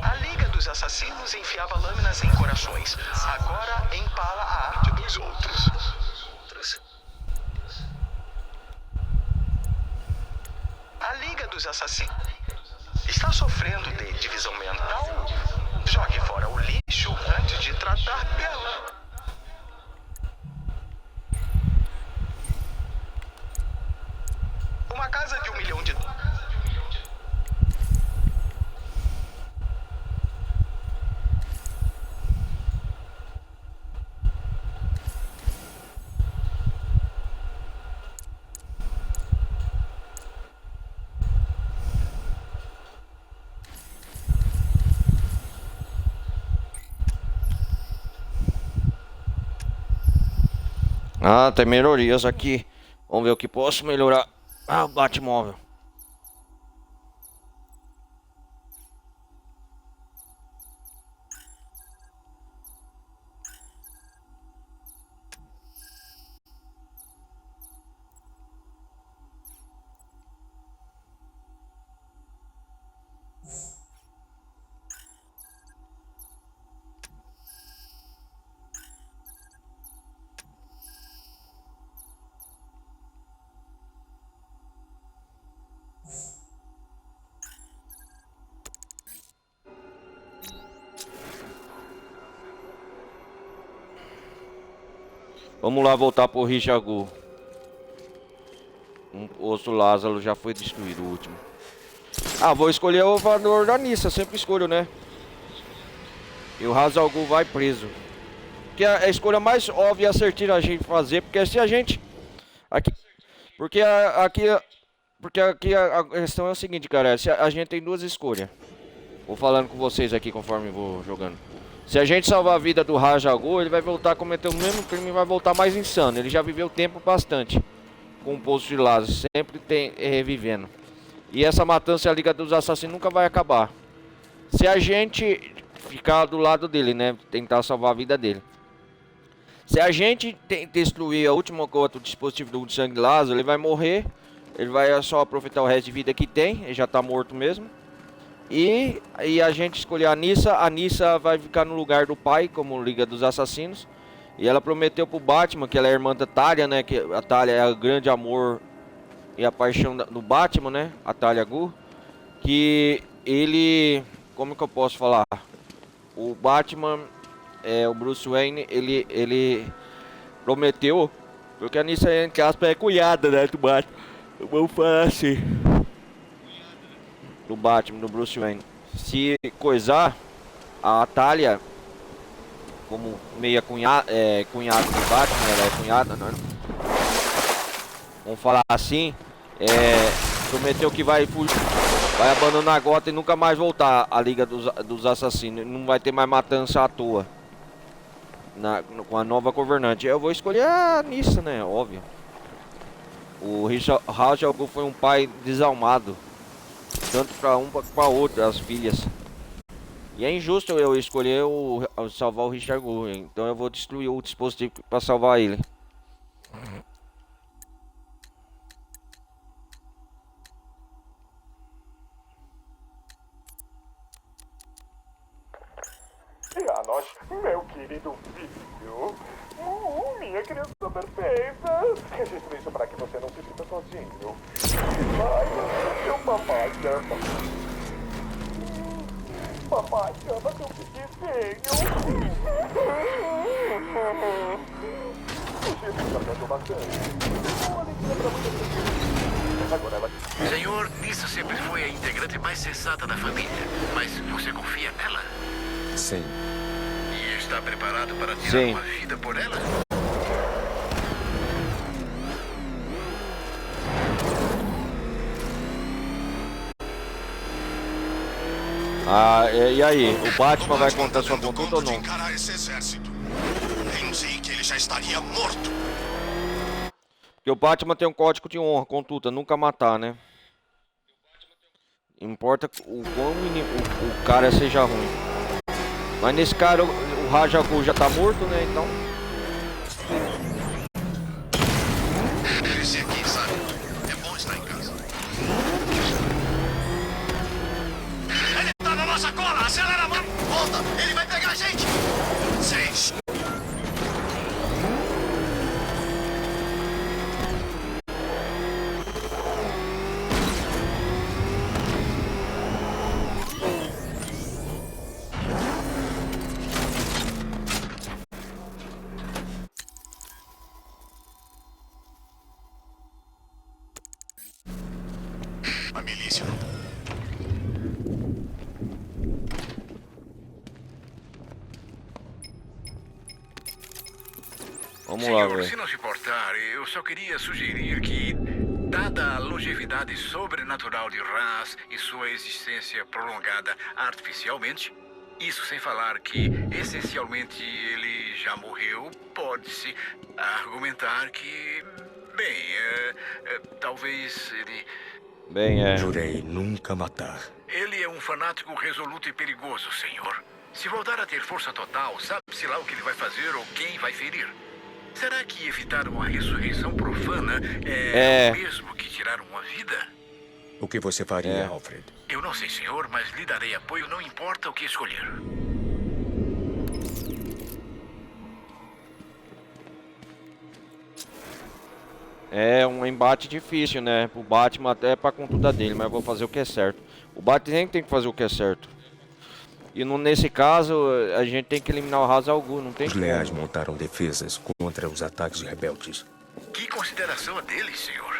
A Liga dos Assassinos enfiava lâminas em corações. Agora empala a arte dos outros. A Liga dos Assassinos está sofrendo de divisão mental? Jogue fora o lixo antes de tratar dela. Uma casa de $1 milhão. Ah, tem melhorias aqui. Vamos ver o que posso melhorar. Ah, o Batmóvel. Vamos lá voltar pro Ra's al Ghul. O osso Lázaro já foi destruído, o último. Ah, vou escolher o valor da Nissa, sempre escolho, né? E o Ra's al Ghul vai preso. Que é a escolha mais óbvia e assertiva a gente fazer, porque se a gente... Porque aqui a questão é o seguinte, galera. Se a gente tem duas escolhas. Vou falando com vocês aqui conforme vou jogando. Se a gente salvar a vida do Ra's al Ghul, ele vai voltar a cometer o mesmo crime e vai voltar mais insano. Ele já viveu tempo bastante com o Poço de Lázaro, sempre tem revivendo. E essa matança e a Liga dos Assassinos nunca vai acabar. Se a gente ficar do lado dele, né, tentar salvar a vida dele. Se a gente destruir a última gota do dispositivo do sangue de Lázaro, ele vai morrer. Ele vai só aproveitar o resto de vida que tem, ele já tá morto mesmo. E a gente escolher a Nissa vai ficar no lugar do pai, como Liga dos Assassinos. E ela prometeu pro Batman, que ela é irmã da Talia, né? Que a Talia é o grande amor e a paixão do Batman, né? A Talia Ghul. Que ele... Como que eu posso falar? O Batman o Bruce Wayne, ele prometeu, porque a Nissa, entre aspas, é cunhada, né, do Batman. Vamos falar assim. Do Batman, do Bruce Wayne. Se coisar, a Talia, como meia cunhado do Batman, ela é cunhada, né? Vamos falar assim, prometeu que vai abandonar Gotham e nunca mais voltar à Liga dos Assassinos. Não vai ter mais matança à toa. Com a nova governante. Eu vou escolher a Nissa, né? Óbvio. O Ra's al Ghul foi um pai desalmado. Tanto para um quanto para outro, as filhas. E é injusto eu escolher salvar o Richard Ghul. Então eu vou destruir o dispositivo para salvar ele. Janos, meu querido filho. Minha criança perfeita. Registro isso para que você não se sinta sozinho. Ai, seu papai ama. Papai ama seu pequenininho. O Chico está dando bastante. Uma alegria para você. Agora ela... Senhor, Nissa sempre foi a integrante mais sensata da família. Mas você confia nela? Sim. E está preparado para tirar uma vida por ela? E aí, o Batman vai contar sua conduta ou não? Encarar esse exército. Pensei que ele já estaria morto. Porque o Batman tem um código de honra, conduta, nunca matar, né? Importa o quão o cara seja ruim. Mas nesse cara, o Ra's al Ghul já tá morto, né? Então... Deve ser aqui, sabe? É bom estar em casa. Ele tá na nossa cola! Acelera a mão! Volta! Ele vai pegar a gente! 6. A milícia. Vamos lá, Senhor, velho. se não se importar, eu só queria sugerir que, dada a longevidade sobrenatural de Ra's e sua existência prolongada artificialmente, isso sem falar que, essencialmente, ele já morreu, pode-se argumentar que, bem, talvez ele... Jurei nunca matar. Ele é um fanático resoluto e perigoso, senhor. Se voltar a ter força total, sabe-se lá o que ele vai fazer ou quem vai ferir. Será que evitar uma ressurreição profana é o mesmo que tirar uma vida? O que você faria, Alfred? Eu não sei, senhor, mas lhe darei apoio, não importa o que escolher. É um embate difícil, né? Pro Batman até pra conduta dele, mas eu vou fazer o que é certo. O Batman sempre tem que fazer o que é certo. E nesse caso, a gente tem que eliminar o Ra's al Ghul, não tem Os como. leais montaram defesas contra os ataques de rebeldes. Que consideração a deles, senhor?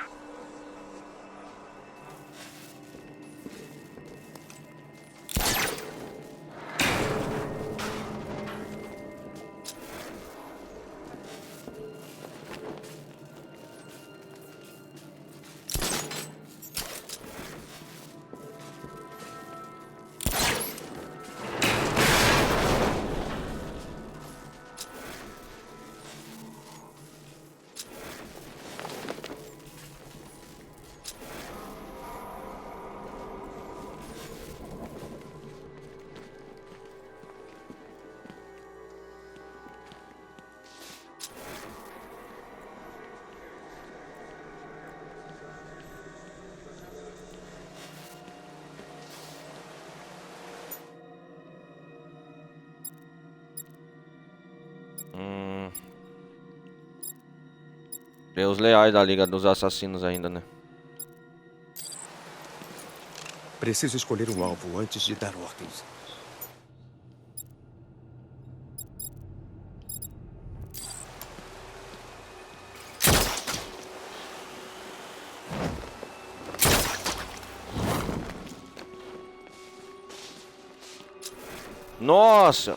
Tem os leais da Liga dos Assassinos ainda, né? Preciso escolher um alvo antes de dar ordens. Nossa!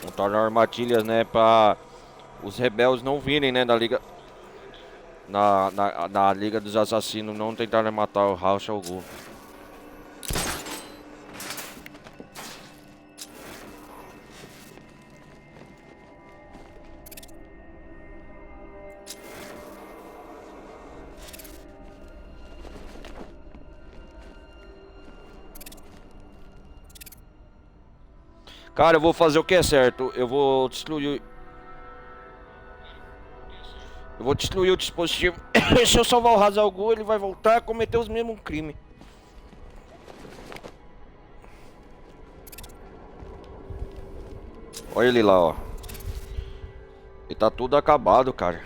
Montaram armadilhas, né, pra os rebeldes não virem, né, da liga... Na Liga dos Assassinos, não tentarem matar o Ra's al Ghul. Cara, eu vou fazer o que é certo. Eu vou destruir o dispositivo. Se eu salvar o Ra's al Ghul, ele vai voltar a cometer os mesmos crimes. Olha ele lá, ó. Ele tá tudo acabado, cara.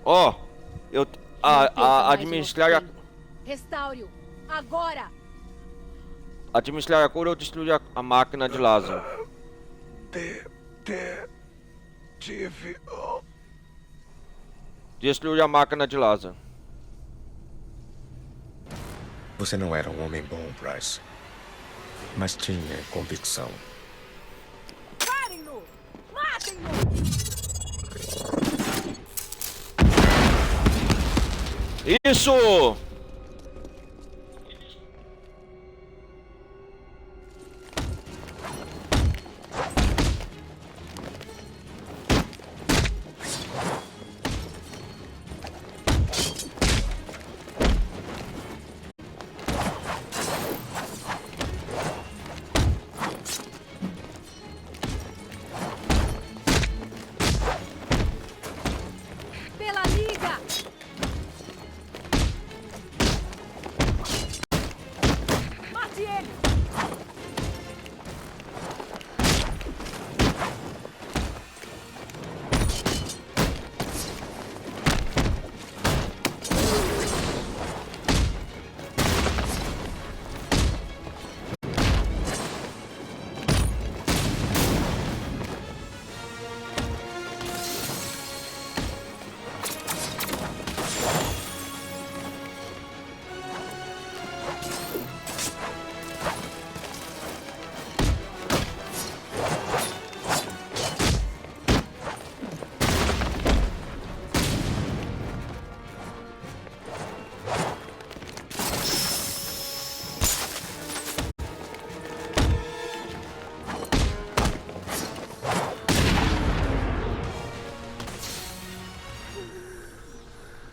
Ó, a administrar Restaure-o. Agora! administrar a cura ou destruir a máquina de Lázaro. Destruir a máquina de Lázaro. Você não era um homem bom, Bryce. Mas tinha convicção. Parem-no! Matem-no! Isso! Pela Liga! Mate ele!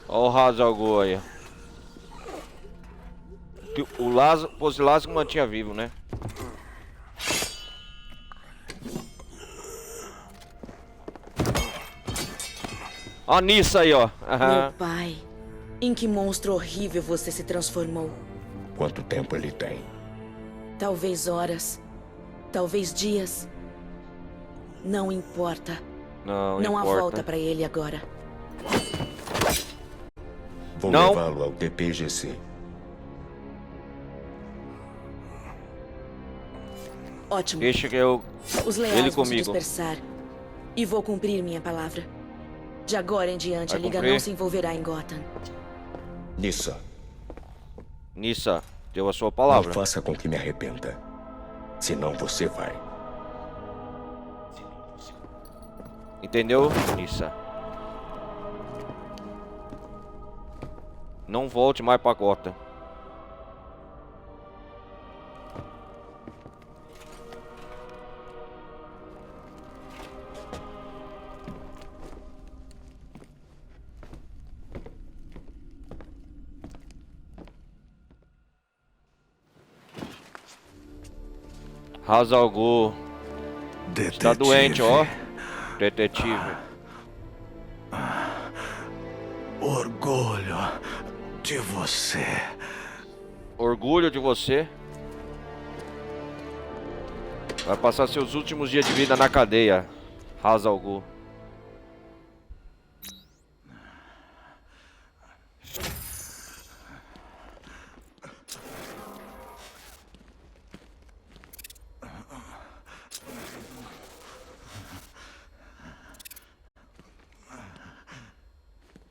Olha o Ra's al Ghul aí. O Lázaro, fosse Lázaro que mantinha vivo, né? Ó, nisso aí, ó. Meu pai, em que monstro horrível você se transformou? Quanto tempo ele tem? Talvez horas, talvez dias. Não importa. Não há volta pra ele agora. Vou levá-lo ao TPGC. Ótimo. Deixa que eu... Os ele leais vão se comigo. dispersar. E vou cumprir minha palavra. De agora em diante, Vai a Liga cumprir? não se envolverá em Gotham. Nissa, Nissa, deu a sua palavra. não faça com que me arrependa. Senão você vai. Entendeu, Nissa? Não volte mais pra Gotham. Ra's al Ghul. Está doente, ó. Detetive. Orgulho de você. Orgulho de você. Vai passar seus últimos dias de vida na cadeia, Ra's al Ghul.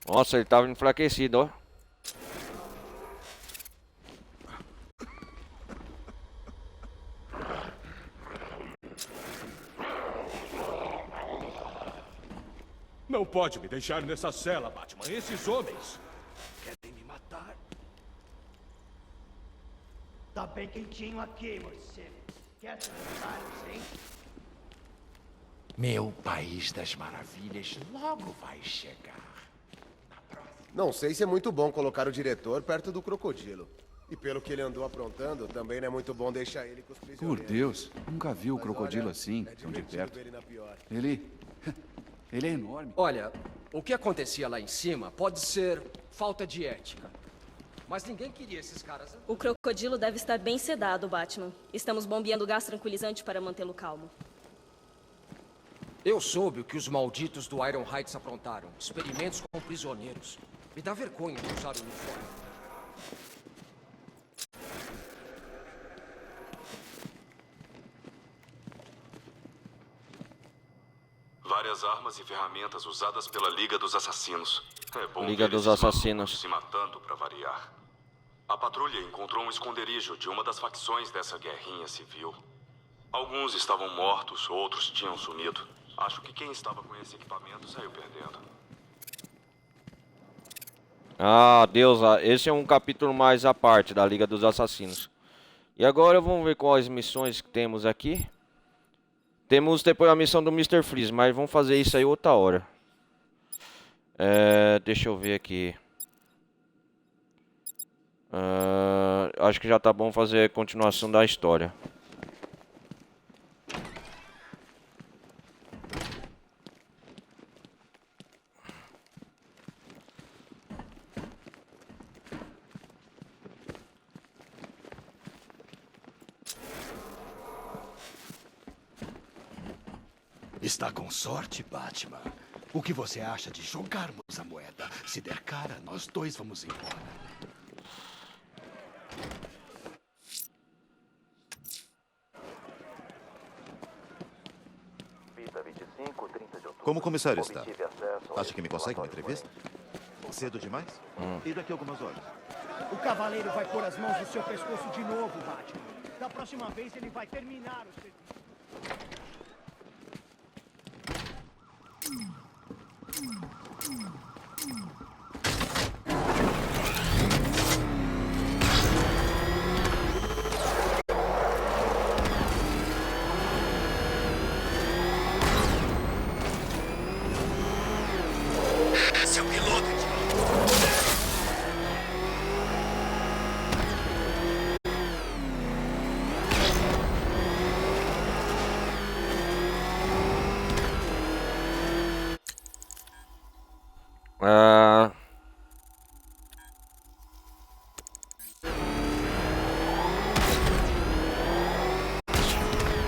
Nossa, ele tava enfraquecido, ó. Não pode me deixar nessa cela, Batman. Esses homens querem me matar. Tá bem quentinho aqui, morcego. Quer trabalhos, hein? Meu país das maravilhas logo vai chegar. Não sei se é muito bom colocar o diretor perto do crocodilo. E pelo que ele andou aprontando, também não é muito bom deixar ele com os prisioneiros. Por Deus, nunca vi o crocodilo assim, tão de perto. Ele é enorme. Olha, o que acontecia lá em cima pode ser falta de ética. Mas ninguém queria esses caras. O crocodilo deve estar bem sedado, Batman. Estamos bombeando gás tranquilizante para mantê-lo calmo. Eu soube o que os malditos do Iron Heights aprontaram. Experimentos com prisioneiros. Me dá vergonha de usar o uniforme. Várias armas e ferramentas usadas pela Liga dos Assassinos. É bom Liga ver dos esses Assassinos. malucos se matando pra variar. A patrulha encontrou um esconderijo de uma das facções dessa guerrinha civil. Alguns estavam mortos, outros tinham sumido. Acho que quem estava com esse equipamento saiu perdendo. Ah, Deus, esse é um capítulo mais à parte da Liga dos Assassinos. E agora vamos ver quais missões que temos aqui. Temos depois a missão do Mr. Freeze, mas vamos fazer isso aí outra hora. Deixa eu ver aqui. Acho que já tá bom fazer a continuação da história. Está com sorte, Batman. O que você acha de jogarmos a moeda? Se der cara, nós dois vamos embora. Como comissário está? Acha que me consegue uma entrevista? Cedo demais? E daqui a algumas horas? O cavaleiro vai pôr as mãos no seu pescoço de novo, Batman. Da próxima vez ele vai terminar o serviço. Seu piloto.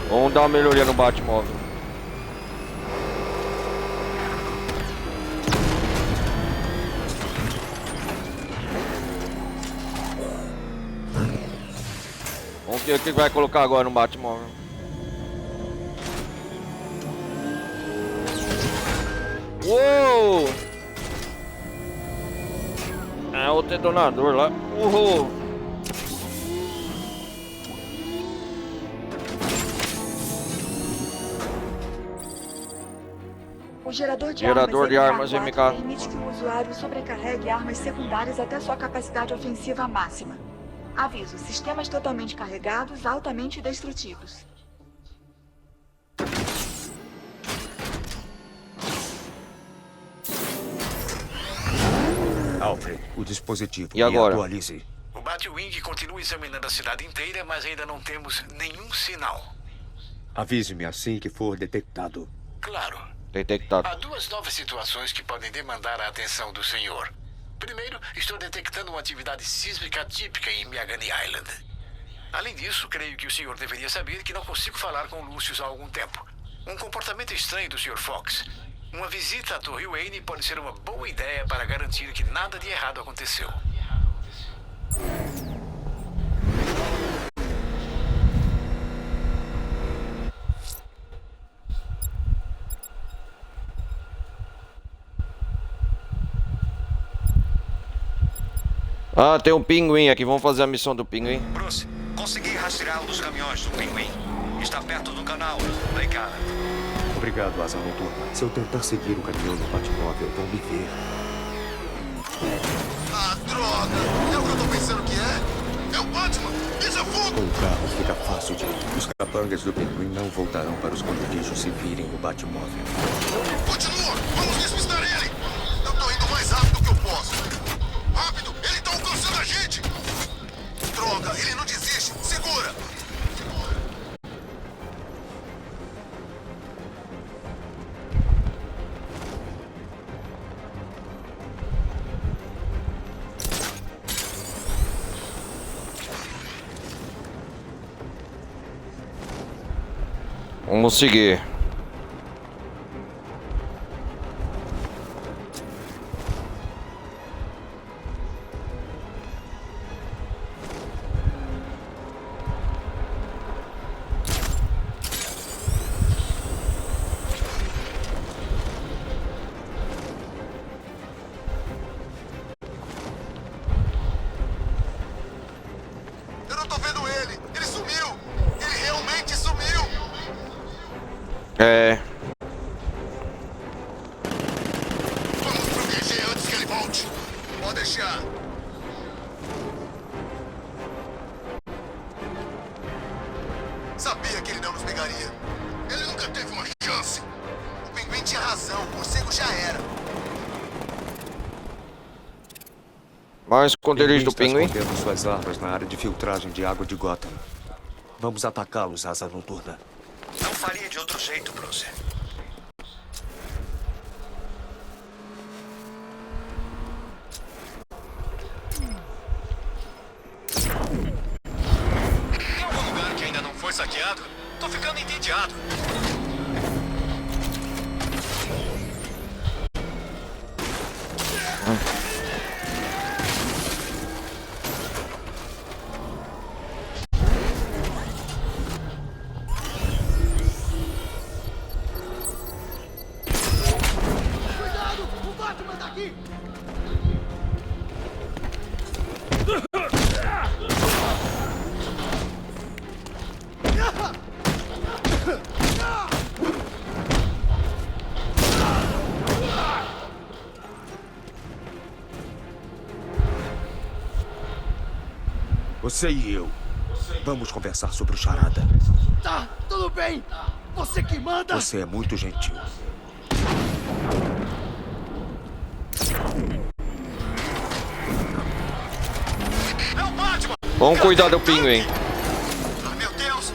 Vamos dar uma melhoria no Batmóvel. Vamos ver o que vai colocar agora no Batmóvel. Uou! É o detonador lá. Uhul! O gerador de armas MK4 MK4 permite que o usuário sobrecarregue armas secundárias até sua capacidade ofensiva máxima. Aviso: sistemas totalmente carregados, altamente destrutivos. Alfred, o dispositivo. E agora? Atualize. O Batwing continua examinando a cidade inteira, mas ainda não temos nenhum sinal. Avise-me assim que for detectado. Claro. Detectado. Há duas novas situações que podem demandar a atenção do senhor. Primeiro, estou detectando uma atividade sísmica atípica em Miagani Island. Além disso, creio que o senhor deveria saber que não consigo falar com Lucius há algum tempo. Um comportamento estranho do Sr. Fox. Uma visita à Torre Wayne pode ser uma boa ideia para garantir que nada de errado aconteceu. Ah, tem um pinguim aqui. Vamos fazer a missão do pinguim. Bruce, consegui rastrear um dos caminhões do pinguim. Está perto do canal, Lake Island. Obrigado, Asa Noturna. Se eu tentar seguir o caminhão no Batmóvel, vão me ver. Ah, droga! É o que eu tô pensando que é? É o Batman! Isso é fogo! Com o carro fica fácil de ir. Os capangas do pinguim não voltarão para os esconderijos se virem o Batmóvel. Continua! Vamos despistar ele! Eu tô indo mais rápido que eu posso. Rápido! Ele tá alcançando a gente! Droga! Ele não desiste! Segura! Vamos seguir. Eu não tô vendo ele! Ele sumiu! Ele realmente sumiu! É. Vamos proteger antes que ele volte! Pode deixar! Sabia que ele não nos pegaria. Ele nunca teve uma chance. O pinguim tinha razão, o morcego já era. Mais esconderijo do pinguim. Está escondendo suas armas na área de filtragem de água de Gotham. Vamos atacá-los, Asa Noturna. Não faria de outro jeito, Bruce. Tem algum lugar que ainda não foi saqueado? Tô ficando entediado. Cuidado! O Batman tá aqui! Você e eu. Vamos conversar sobre o Charada. Tá, tudo bem! Você que manda! Você é muito gentil. É o Batman! Vamos cuidar do pinguim. Ah, meu Deus!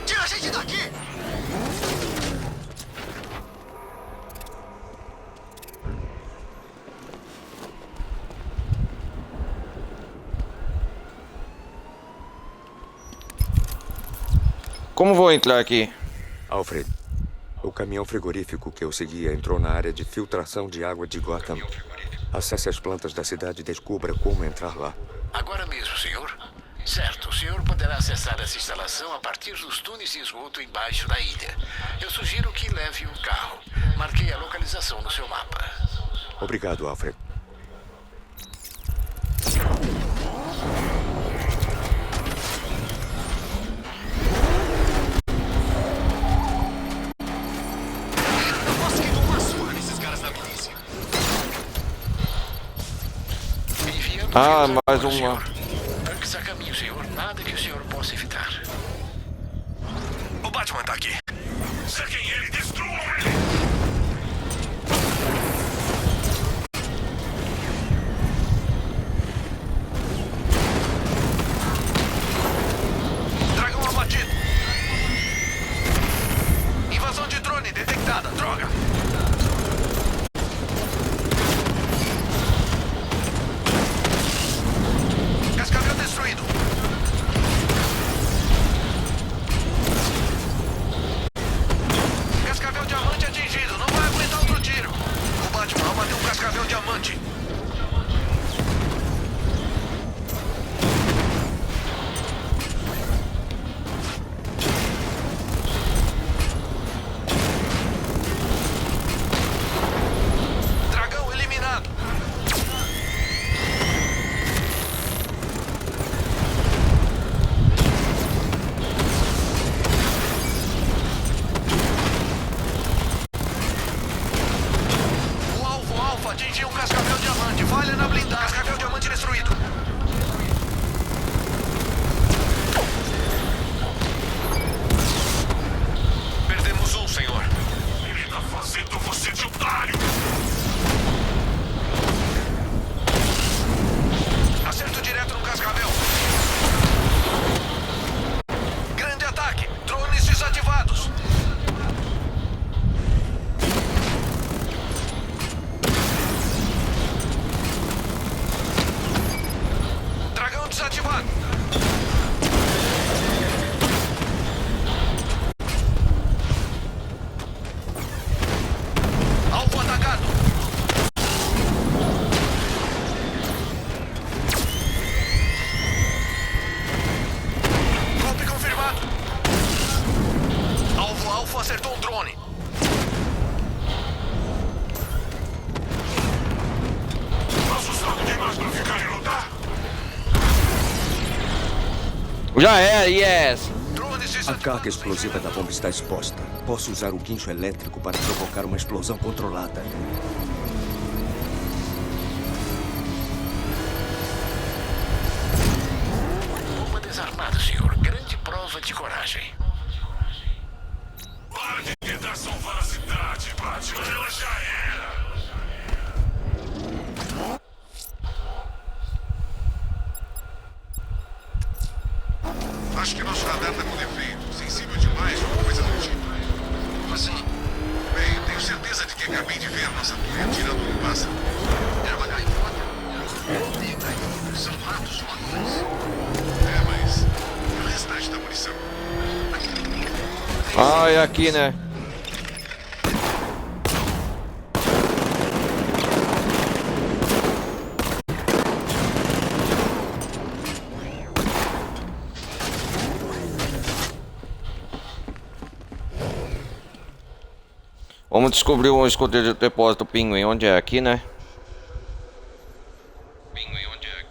Tira a gente daqui! Como vou entrar aqui? Alfred, o caminhão frigorífico que eu seguia entrou na área de filtração de água de Gotham. Acesse as plantas da cidade e descubra como entrar lá. Agora mesmo, senhor? Certo, o senhor poderá acessar essa instalação a partir dos túneis de esgoto embaixo da ilha. Eu sugiro que leve o carro. Marquei a localização no seu mapa. Obrigado, Alfred. Ah, mais uma. Tanques a caminho, senhor. Nada que o senhor possa evitar. O Batman tá aqui. Cerquem ele, destruam ele! Dragão abatido! acertou um drone. Assustado demais pra ficar em lutar? Já é, yes! A carga explosiva da bomba está exposta. Posso usar o guincho elétrico para provocar uma explosão controlada. Bomba desarmada, senhor. Grande prova de coragem. Para de tentar salvar a cidade, Batman. Ela já era. Acho que nosso radar tá com defeito. Sensível demais ou coisa do tipo. Como assim? Bem, tenho certeza de que acabei de ver nossa torre atirando no pássaro. Era uma gaivota? Odeio gaivotas. São ratos voadores. É, mas... e o restante da munição? Ah, é aqui, né? Vamos descobrir um esconderijo do depósito do pinguim. Onde é? Aqui, né? Pinguim, onde é?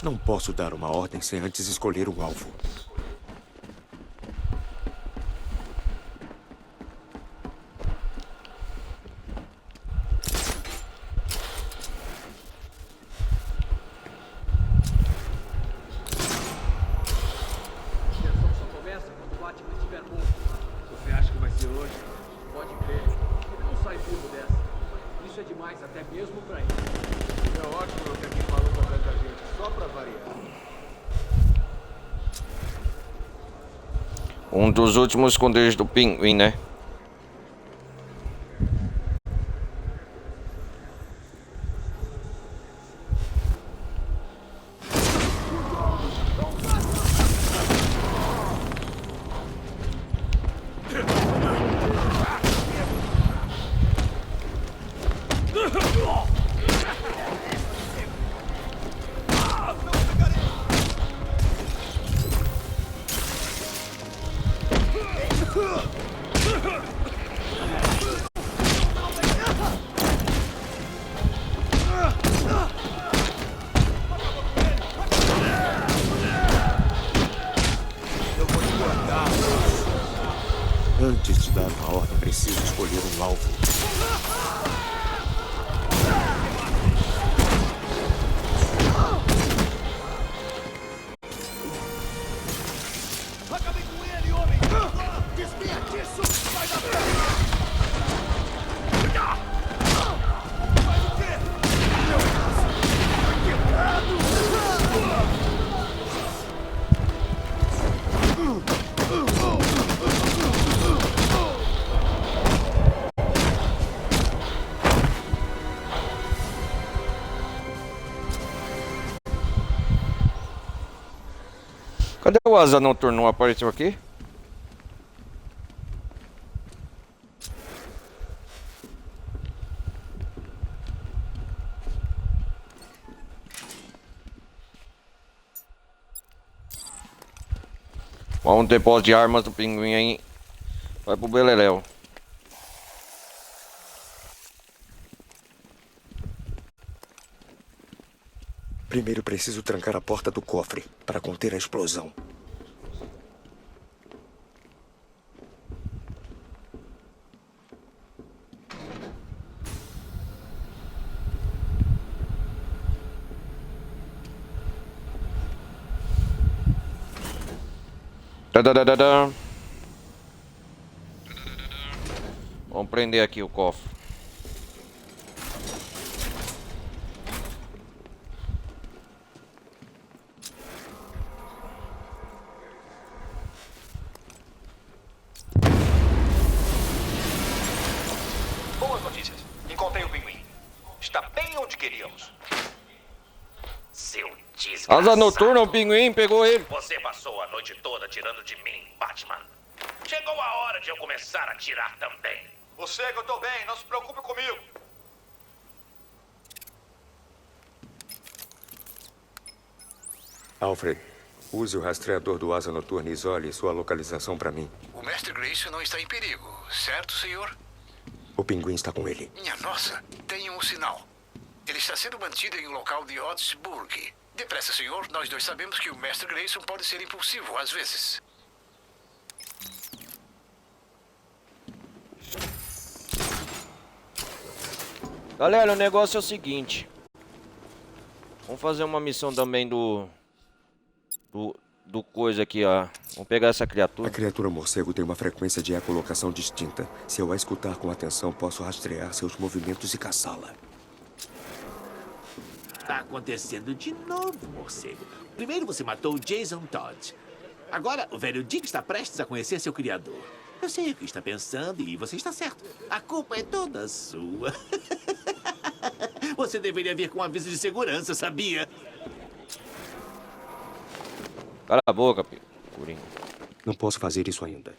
Não posso dar uma ordem sem antes escolher o alvo. Só começa quando o Batman estiver morto. Você acha que vai ser hoje? Pode crer. Ele não sai vivo dessa. Isso é demais até mesmo pra ele. É ótimo que aqui falou com tanta gente, só pra variar. Um dos últimos esconderijos do pinguim, né? Antes de dar uma ordem, preciso escolher um alvo. Acabei com ele, homem! Desvia disso! Vai dar merda! Faz o quê? Meu braço! Tá quebrado! Cadê o Asa Noturno? Não apareceu aqui? Vamos depósito de armas do pinguim aí. Vai pro Beleléu. Primeiro preciso trancar a porta do cofre para conter a explosão. Tadadadadã. Vamos prender aqui o cofre. Boas notícias. Encontrei o pinguim. Está bem onde queríamos. Seu desgraçado. Asa noturna, o pinguim pegou ele. Você passou a noite toda tirando de mim, Batman. Chegou a hora de eu começar a tirar também. Você que eu tô bem, não se preocupe comigo. Alfred, use o rastreador do Asa Noturna e isole sua localização para mim. O Mestre Grayson não está em perigo, certo, senhor? O pinguim está com ele. Minha nossa, tenho um sinal. Ele está sendo mantido em um local de Oddsburg. Depressa, senhor. Nós dois sabemos que o Mestre Grayson pode ser impulsivo, às vezes. Galera, o negócio é o seguinte. Vamos fazer uma missão também do coisa aqui, ó. Vamos pegar essa criatura. A criatura morcego tem uma frequência de ecolocação distinta. Se eu a escutar com atenção, posso rastrear seus movimentos e caçá-la. Tá acontecendo de novo, morcego. Primeiro você matou o Jason Todd. Agora o velho Dick está prestes a conhecer seu criador. Eu sei o que está pensando e você está certo. A culpa é toda sua. Você deveria vir com um aviso de segurança, sabia? Cala a boca, Coringa. Não posso fazer isso ainda.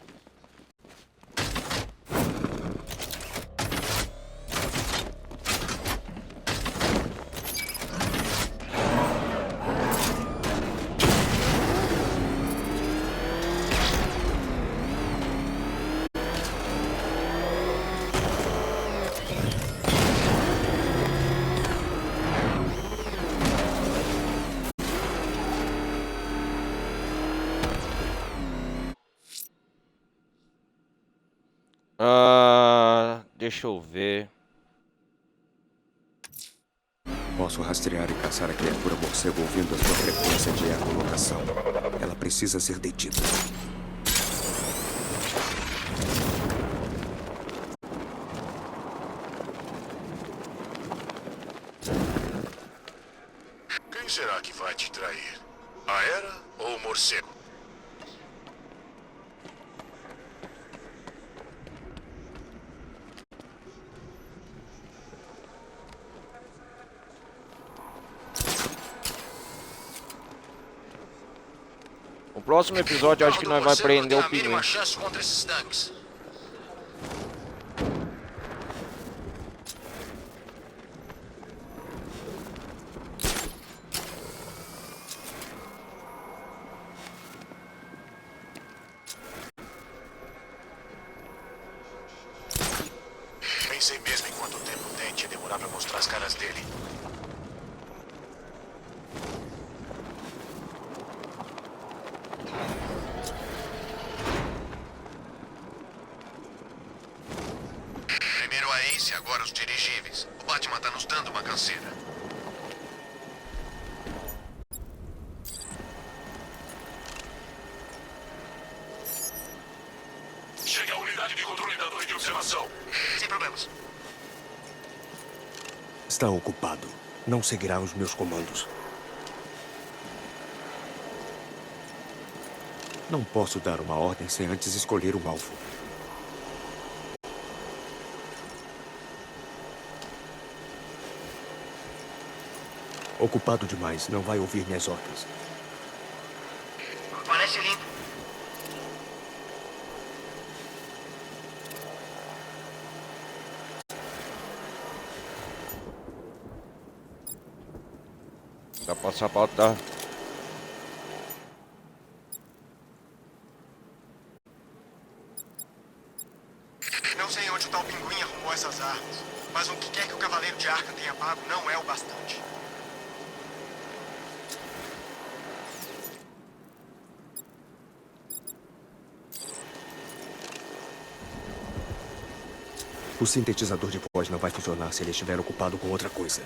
Deixa eu ver. Posso rastrear e caçar a criatura morcego ouvindo a sua frequência de ecolocação. Ela precisa ser detida. Quem será que vai te trair? A Era ou o morcego? No próximo episódio, acho que nós vamos prender o pinguim. Chance contra esses tanques. Pensei mesmo em quanto tempo o Dente ia demorar para mostrar as caras dele. Primeiro a Ace, agora os dirigíveis. O Batman tá nos dando uma canseira. Chegue à unidade de controle da torre de observação. Sem problemas. Está ocupado. Não seguirá os meus comandos. Não posso dar uma ordem sem antes escolher um alvo. Ocupado demais, não vai ouvir minhas ordens. Parece limpo. Dá pra sapatar. Não sei onde o tal pinguim arrumou essas armas, mas o que quer que o Cavaleiro de Arkham tenha pago não é o bastante. O sintetizador de voz não vai funcionar se ele estiver ocupado com outra coisa.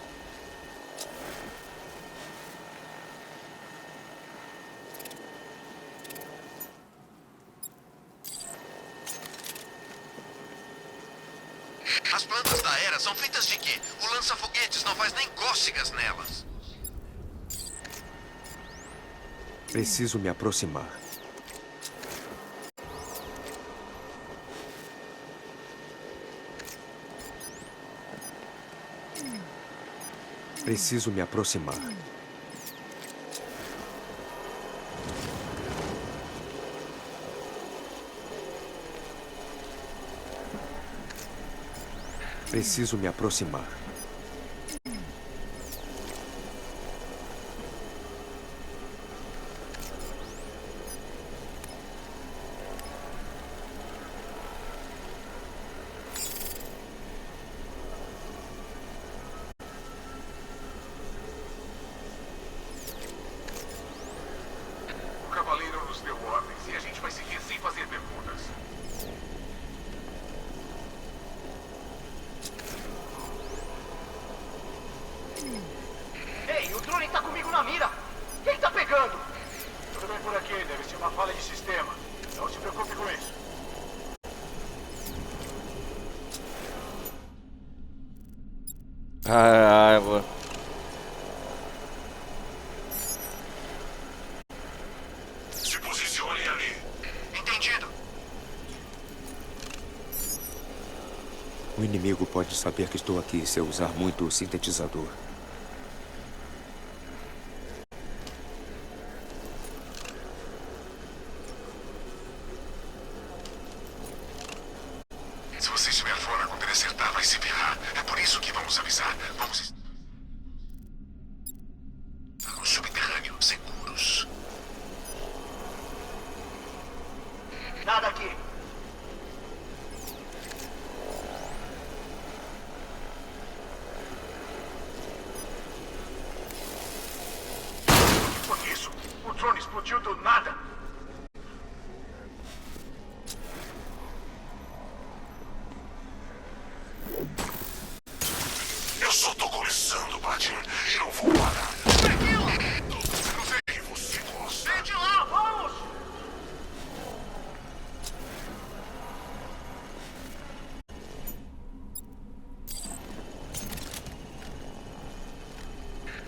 Essas são feitas de quê? O lança-foguetes não faz nem cócegas nelas. Preciso me aproximar. Preciso me aproximar. Preciso me aproximar. O cavaleiro nos deu ordens e a gente vai seguir sem fazer perguntas. Ei, o drone tá comigo na mira! Quem tá pegando? Tudo bem por aqui, deve ser uma falha de sistema. Não se preocupe com isso. Raiva. Se posicione ali. Entendido. O inimigo pode saber que estou aqui se eu usar muito o sintetizador. Se você estiver fora quando ele acertar, vai se ferrar. É por isso que vamos avisar. Vamos... No subterrâneo, seguros. Nada aqui. O que foi isso? O drone explodiu do nada. Eu só tô começando, Batman. E não vou parar. Eu sei que você gosta. Vem de lá, vamos!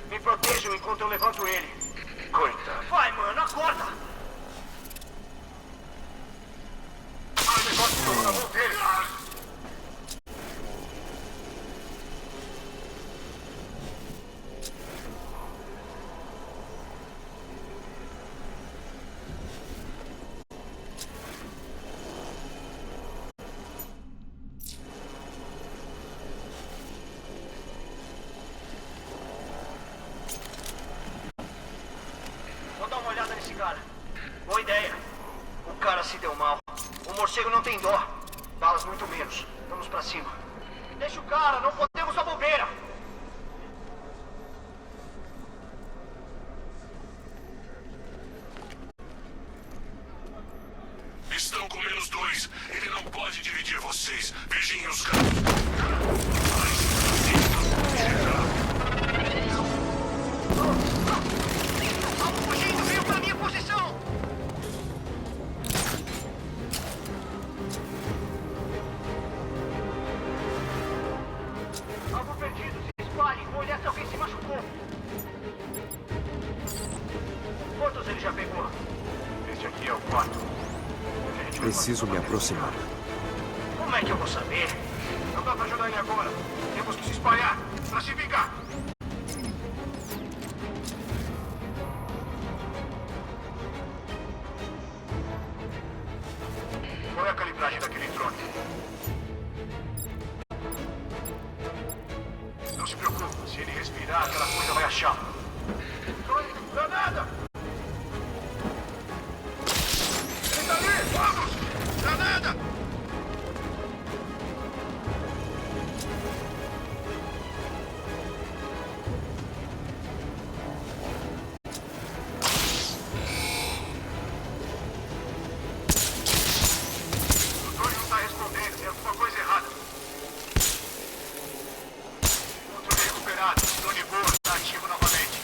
Me protejam enquanto eu levanto ele. Coitado. Vai, mano, acorda! Ai, o negócio ficou na mão dele. Vou dar uma olhada nesse cara. Boa ideia. O cara se deu mal. O morcego não tem dó. Balas muito menos. Vamos pra cima. Deixa o cara, não podemos a bobeira. Estão com -2. Ele não pode dividir vocês. Vigiem os caras. Algo fugindo, veio pra minha posição. Alvo perdido, se espalhe. Vou olhar se alguém se machucou. Quantos ele já pegou? Este aqui é o 4. Preciso me aproximar. Como é que eu vou saber? Não dá pra ajudar ele agora. Temos que se espalhar pra se vingar. Qual é a calibragem daquele drone? Não se preocupe. Se ele respirar, aquela coisa vai achar. Drone, granada! Ele tá ali! Vamos! Granada! O drone não tá respondendo. Tem alguma coisa errada. Controle recuperado. O drone voa. Está ativo novamente.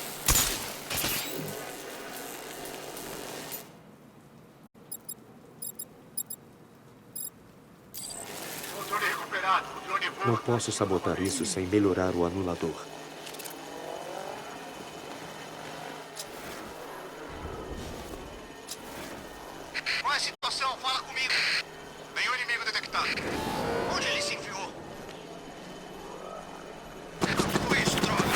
Controle recuperado. O drone voa. Não posso sabotar isso sem melhorar o anulador. Qual é a situação? Fala comigo. Nenhum inimigo detectado. Onde ele se enfiou? O que foi isso, droga?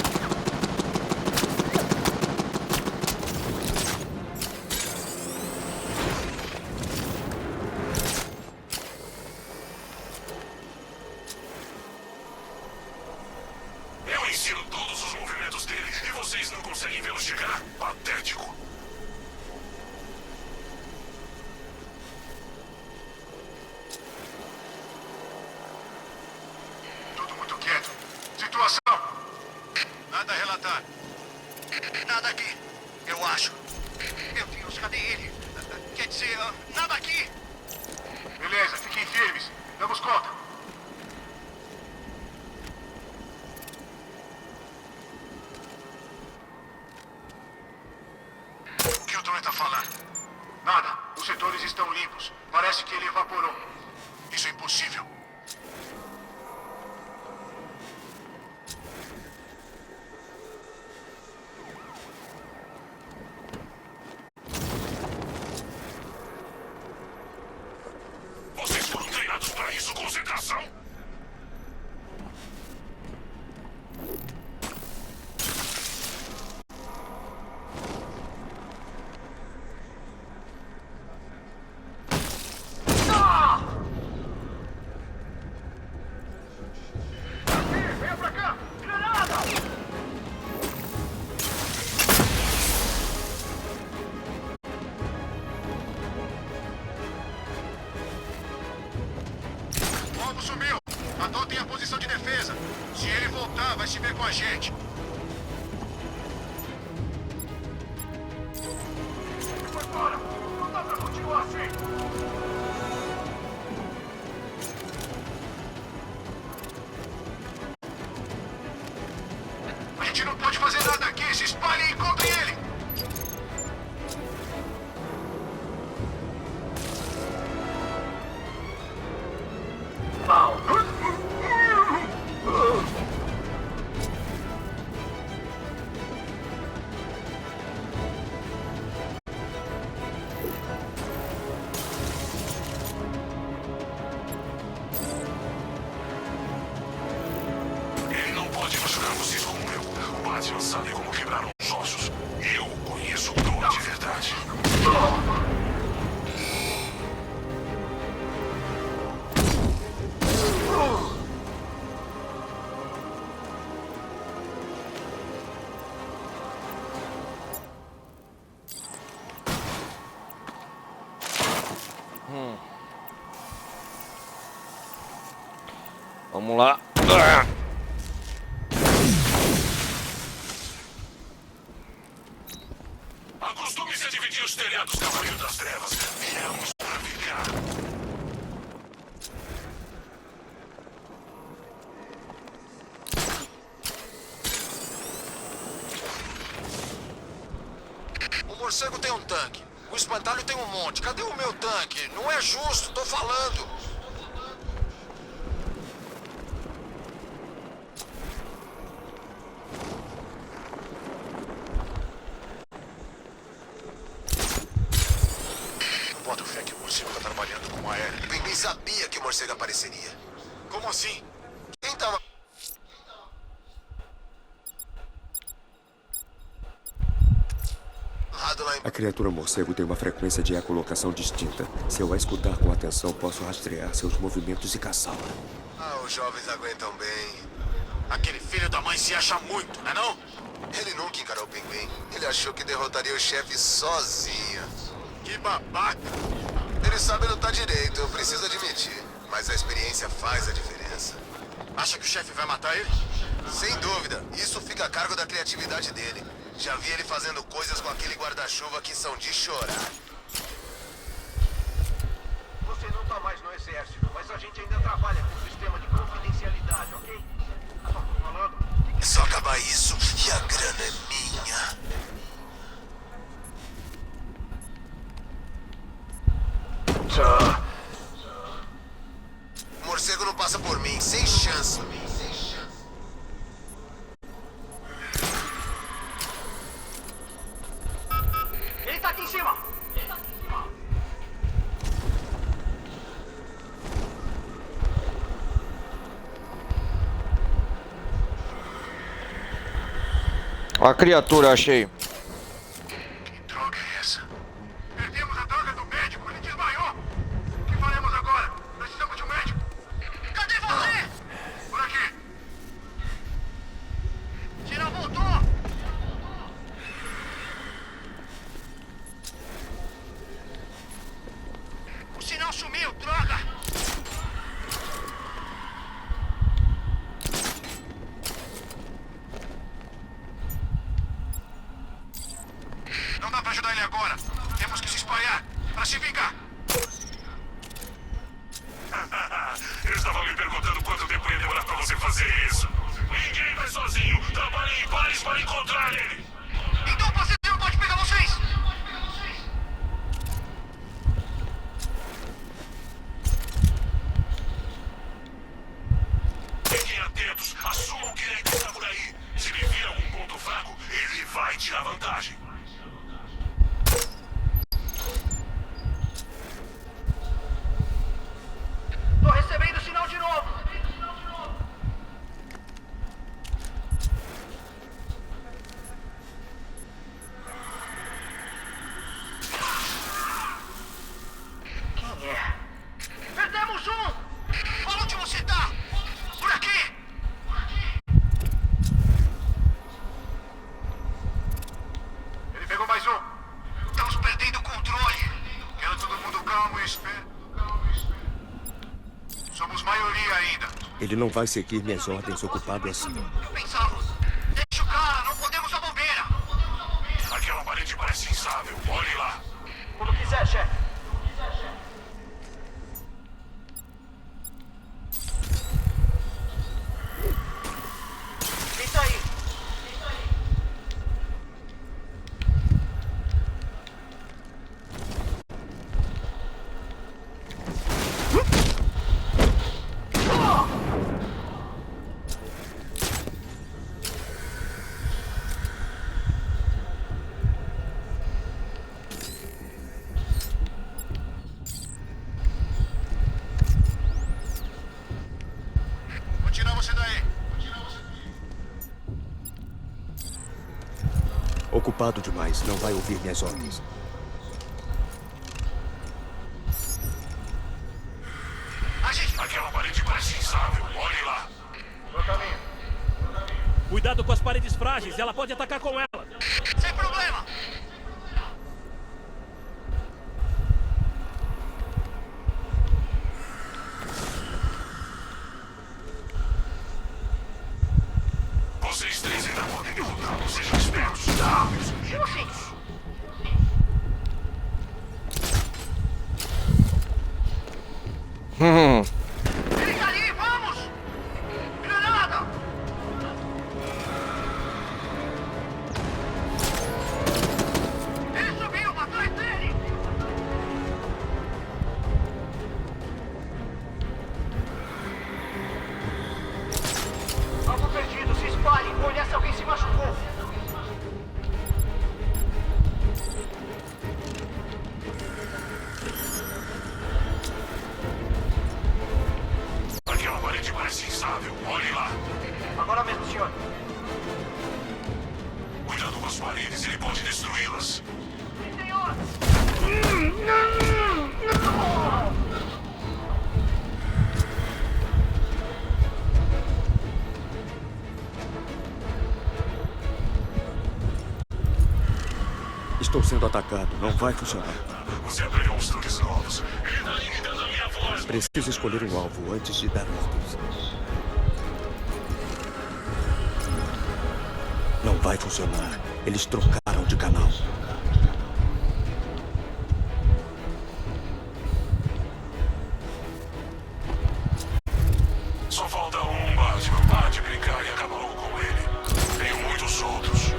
Eu ensino todos os movimentos dele e vocês não conseguem vê-lo chegar. Patético. Tudo muito quieto. Situação. Nada a relatar. Nada aqui. Eu acho. Meu Deus, cadê ele? Quer dizer, nada aqui. Beleza, fiquem firmes. Damos conta. O que o drone tá falando? Nada. Os setores estão limpos. Parece que ele evaporou. Isso é impossível. Vocês foram treinados para isso, concentração? Venha pra cá! Granada! O alvo sumiu. Adotem a posição de defesa. Se ele voltar, vai se ver com a gente. Foi fora! Não dá pra continuar assim! A gente não pode fazer nada aqui. Se espalhem e encontrem ele. Ele não pode machucar vocês como eu. O Batman sabe como quebrar os ossos. Eu conheço dor de verdade. Vamos lá. Acostume-se a dividir os telhados, Cavaleiro das Trevas. Viemos para ficar. O morcego tem um tanque. O espantalho tem um monte. Cadê o meu tanque? Não é justo, tô falando. Não boto fé que o morcego tá trabalhando com a aérea. Ninguém sabia que o morcego apareceria. Como assim? Quem tava... A criatura morcego tem uma frequência de ecolocação distinta. Se eu a escutar com atenção, posso rastrear seus movimentos e caçá-la. Ah, os jovens aguentam bem. Aquele filho da mãe se acha muito, não é não? Ele nunca encarou o pinguim. Ele achou que derrotaria o chefe sozinho. Que babaca! Ele sabe lutar direito, eu preciso admitir. Mas a experiência faz a diferença. Acha que o chefe vai matar ele? Sem dúvida. Isso fica a cargo da criatividade dele. Já vi ele fazendo coisas com aquele guarda-chuva que são de chorar. Você não tá mais no exército, mas a gente ainda trabalha com o sistema de confidencialidade, ok? Só tô falando. É só acabar isso e a grana é minha. O morcego não passa por mim, sem chance. em cima! Ó a criatura, achei. Que droga é essa? Perdemos a droga do médico, ele desmaiou! O que faremos agora? Precisamos de um médico! Cadê você? Por aqui! Sinal voltou! O sinal sumiu, droga! Não dá pra ajudar ele agora. Temos que se espalhar pra se vingar. Eu estava me perguntando quanto tempo ia demorar pra você fazer isso. Ninguém vai sozinho. Trabalhem em pares para encontrar ele. Então o passageiro pode pegar vocês. Fiquem atentos. Assumam que ele está por aí. Se ele vir algum ponto fraco, ele vai tirar vantagem. Tô recebendo sinal de novo! Quem é? Perdemos um! Onde você tá? Por aqui! Ele pegou mais um. Estamos perdendo o controle. Quero todo mundo calmo e esperto. Somos maioria ainda. Ele não vai seguir minhas ordens ocupado assim. Pensamos. Deixa o cara, não podemos a bobeira. Aquela parede parece insável. Olhe lá. Quando quiser, chefe. Isso aí. Vou tirar você daí. Ocupado demais, não vai ouvir minhas ordens. Aquela parede parece insável. Olhe lá. No caminho. Cuidado com as paredes frágeis, ela pode atacar com ela. Sem problema. Vocês três ainda podem derrotá-lo. Sejam espertos. Rápidos. Ele tá ali, vamos! Granada! Ele subiu, atrás dele! Alvo perdido, se espalhem. Olha se alguém se machucou. Aquela parede parece insável. Olhe lá. Agora mesmo, senhor. Cuidado com as paredes, ele pode destruí-las. Sim, senhor. Estou sendo atacado, não vai funcionar. Você aprendeu uns truques novos. Ele tá imitando a minha voz. Preciso escolher um alvo antes de dar ordens. Não vai funcionar. Eles trocaram de canal. Só falta um, Batman. Pare de brincar e acaba logo com ele. Tenho muitos outros.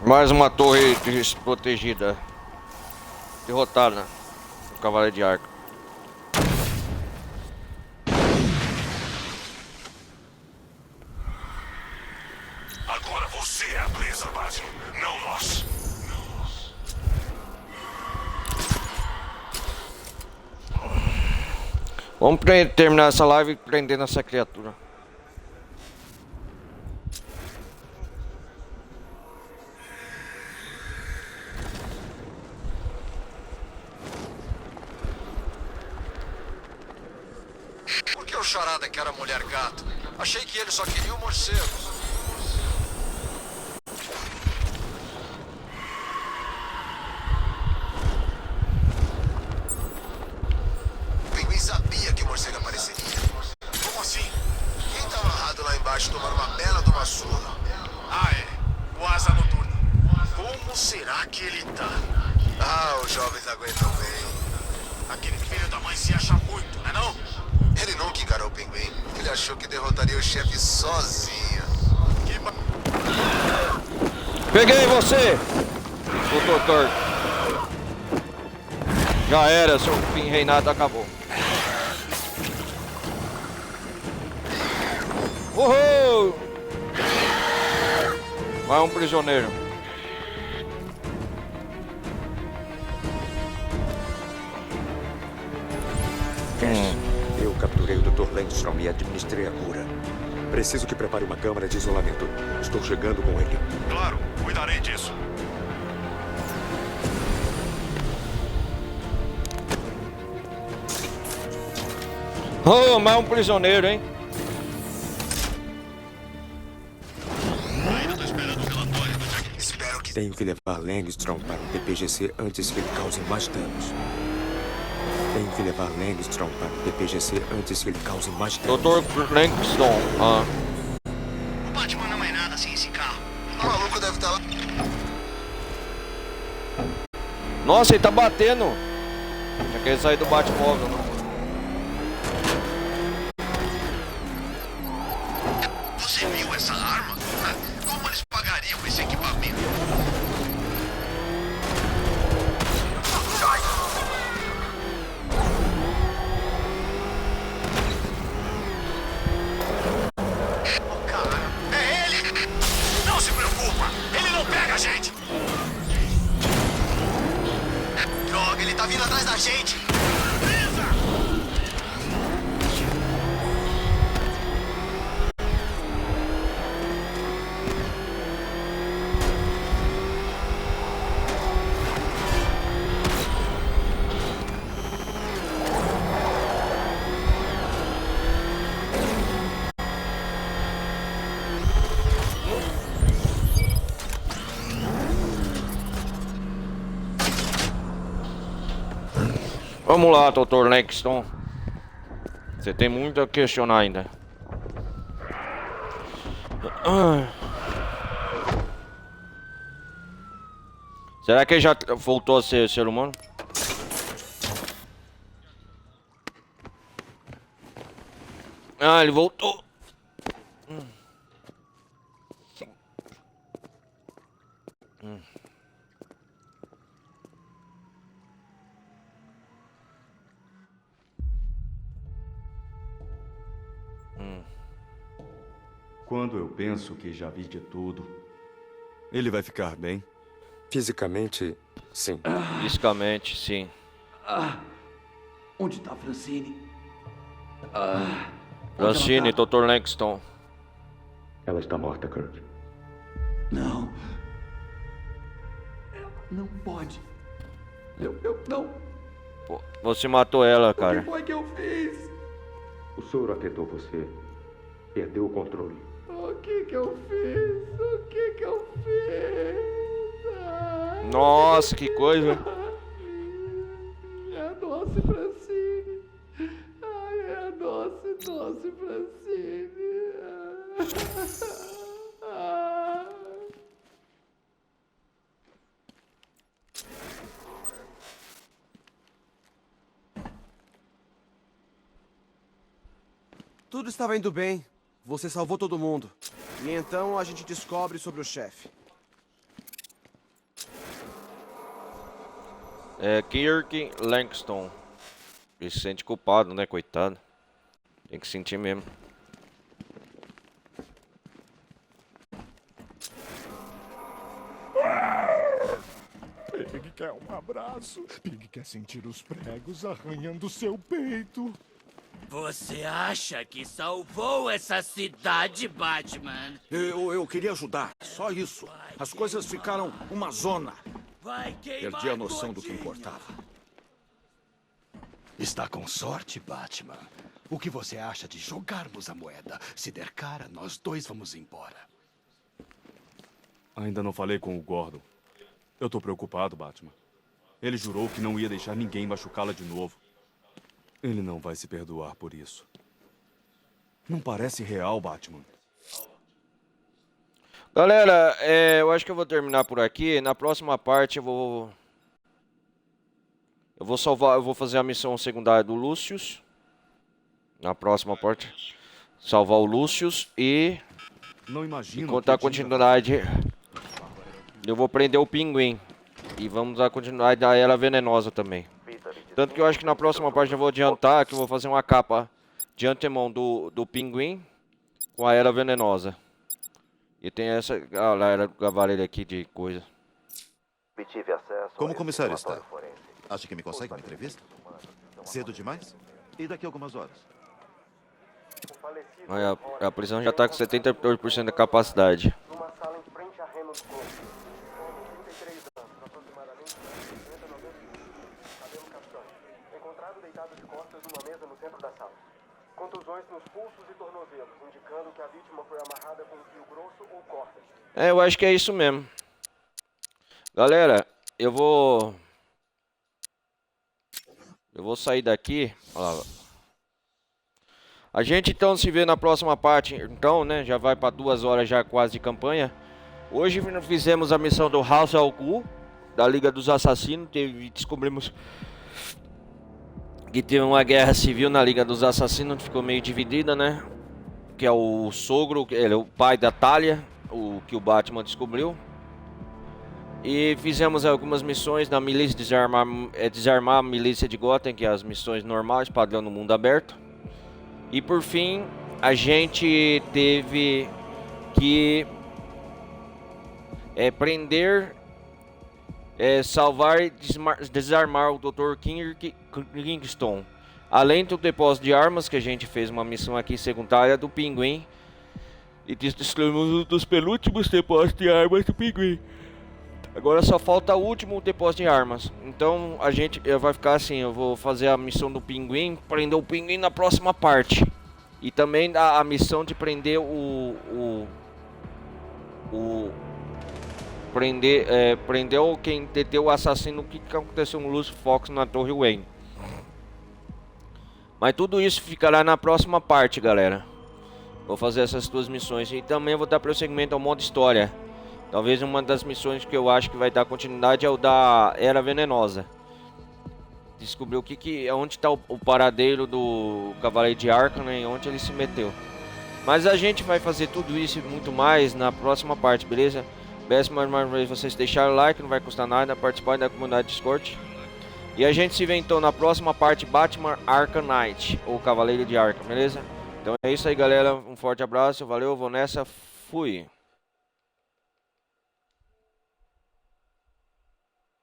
Mais uma torre desprotegida. Derrotada. O Cavaleiro de Arco. Agora você é a presa, Batman, não nós. Vamos terminar essa live prendendo essa criatura. Por que o Charada quer a mulher gato? Achei que ele só queria o morcego. O Pinguim sabia que o morcego apareceria. Como assim? Quem tá amarrado lá embaixo tomando uma bela de uma surra? Ah, é. O Asa Noturna. Como será que ele tá? Ah, os jovens aguentam bem. Aquele filho da mãe se acha muito, não é não? Ele nunca encarou o Pinguim. Ele achou que derrotaria o chefe sozinho. Peguei você! O doutor. Já era, seu fim reinado acabou. Uhul! Vai um prisioneiro. Eu capturei o Dr. Langstrom e administrei a cura. Preciso que prepare uma câmara de isolamento. Estou chegando com ele. Claro, cuidarei disso. Oh, mais um prisioneiro, hein? Tenho que levar Langstrom para o DPGC antes que ele cause mais danos. Tenho que levar Langstrom para o DPGC antes que ele cause mais danos. Dr. Langstrom, O Batman não é nada sem esse carro. O maluco deve estar lá. Nossa, ele tá batendo. Já quer sair do Batmóvel, né? Você viu essa arma? Como eles pagariam esse equipamento? Cara, é ele! Não se preocupa! Ele não pega a gente! Droga, ele tá vindo atrás da gente! Vamos lá, Dr. Langstrom. Você tem muito a questionar ainda. Será que ele já voltou a ser ser humano? Ah, ele voltou. Quando eu penso que já vi de tudo, ele vai ficar bem? Fisicamente, sim. Fisicamente, sim. Onde está Francine? Francine, Dr. Langstrom. Ela está morta, Kurt. Não. Não pode. Eu não. Você matou ela, cara. O que foi que eu fiz? O soro afetou você. Perdeu o controle. O que eu fiz? O que eu fiz? Nossa, que coisa. É doce, Francine. Ai, é doce, doce, Francine. Tudo estava indo bem. Você salvou todo mundo. E então a gente descobre sobre o chefe. É Kirk Langston. Ele se sente culpado, né, coitado. Tem que sentir mesmo. Pig quer um abraço. Pig quer sentir os pregos arranhando seu peito. Você acha que salvou essa cidade, Batman? Eu queria ajudar, só isso. As coisas ficaram uma zona. Perdi a noção do que importava. Está com sorte, Batman. O que você acha de jogarmos a moeda? Se der cara, nós dois vamos embora. Ainda não falei com o Gordon. Eu tô preocupado, Batman. Ele jurou que não ia deixar ninguém machucá-la de novo. Ele não vai se perdoar por isso. Não parece real, Batman. Galera, eu acho que eu vou terminar por aqui. Na próxima parte eu vou fazer a missão secundária do Lucius. Na próxima parte, salvar o Lucius e não imagino contar a continuidade. Eu vou prender o Pinguim e vamos dar continuidade da Era Venenosa também. Tanto que eu acho que na próxima parte eu vou adiantar que eu vou fazer uma capa de antemão do Pinguim com a Era Venenosa. E tem essa galera do cavaleiro aqui de coisa. Como o comissário está? Acha que me consegue uma entrevista? Cedo demais? E daqui a algumas horas? A prisão já está com 78% da capacidade. Numa sala em frente a Reynolds Close. 33 anos, aproximadamente 80, 90 cabelo castanho. Encontrado deitado de costas numa mesa no centro da sala. Contusões nos pulsos e tornozelos, indicando que a vítima foi amarrada com um fio grosso ou corda. Eu acho que é isso mesmo. Galera, eu vou sair daqui. Olha lá. A gente então se vê na próxima parte, então, né? Já vai para 2 horas já quase de campanha. Hoje fizemos a missão do Ra's al Ghul, da Liga dos Assassinos. Descobrimos que teve uma guerra civil na Liga dos Assassinos, ficou meio dividida, né? Que é o sogro, ele é o pai da Talia, o que o Batman descobriu. E fizemos algumas missões na milícia, desarmar a milícia de Gotham, que é as missões normais, padrão no mundo aberto. E por fim, a gente teve que prender, salvar e desarmar o Dr. Kingston. Além do depósito de armas, que a gente fez uma missão aqui secundária do Pinguim. E destruímos um dos penúltimos depósitos de armas do Pinguim. Agora só falta o último depósito de armas. Então a gente vai ficar assim, eu vou fazer a missão do Pinguim, prender o Pinguim na próxima parte. E também a missão de prender prender quem deteu o assassino que aconteceu no Lucius Fox na Torre Wayne. Mas tudo isso ficará na próxima parte, galera. Vou fazer essas 2 missões e também vou dar prosseguimento ao modo história. Talvez uma das missões que eu acho que vai dar continuidade é o da Era Venenosa. Descobrir onde está o paradeiro do Cavaleiro de Arkham, né, e onde ele se meteu. Mas a gente vai fazer tudo isso e muito mais na próxima parte, beleza? Peço mais uma vez vocês deixarem o like, não vai custar nada, participar da comunidade Discord. E a gente se vê então na próxima parte, Batman Arkham Knight, ou Cavaleiro de Arkham, beleza? Então é isso aí, galera, um forte abraço, valeu, vou nessa, fui!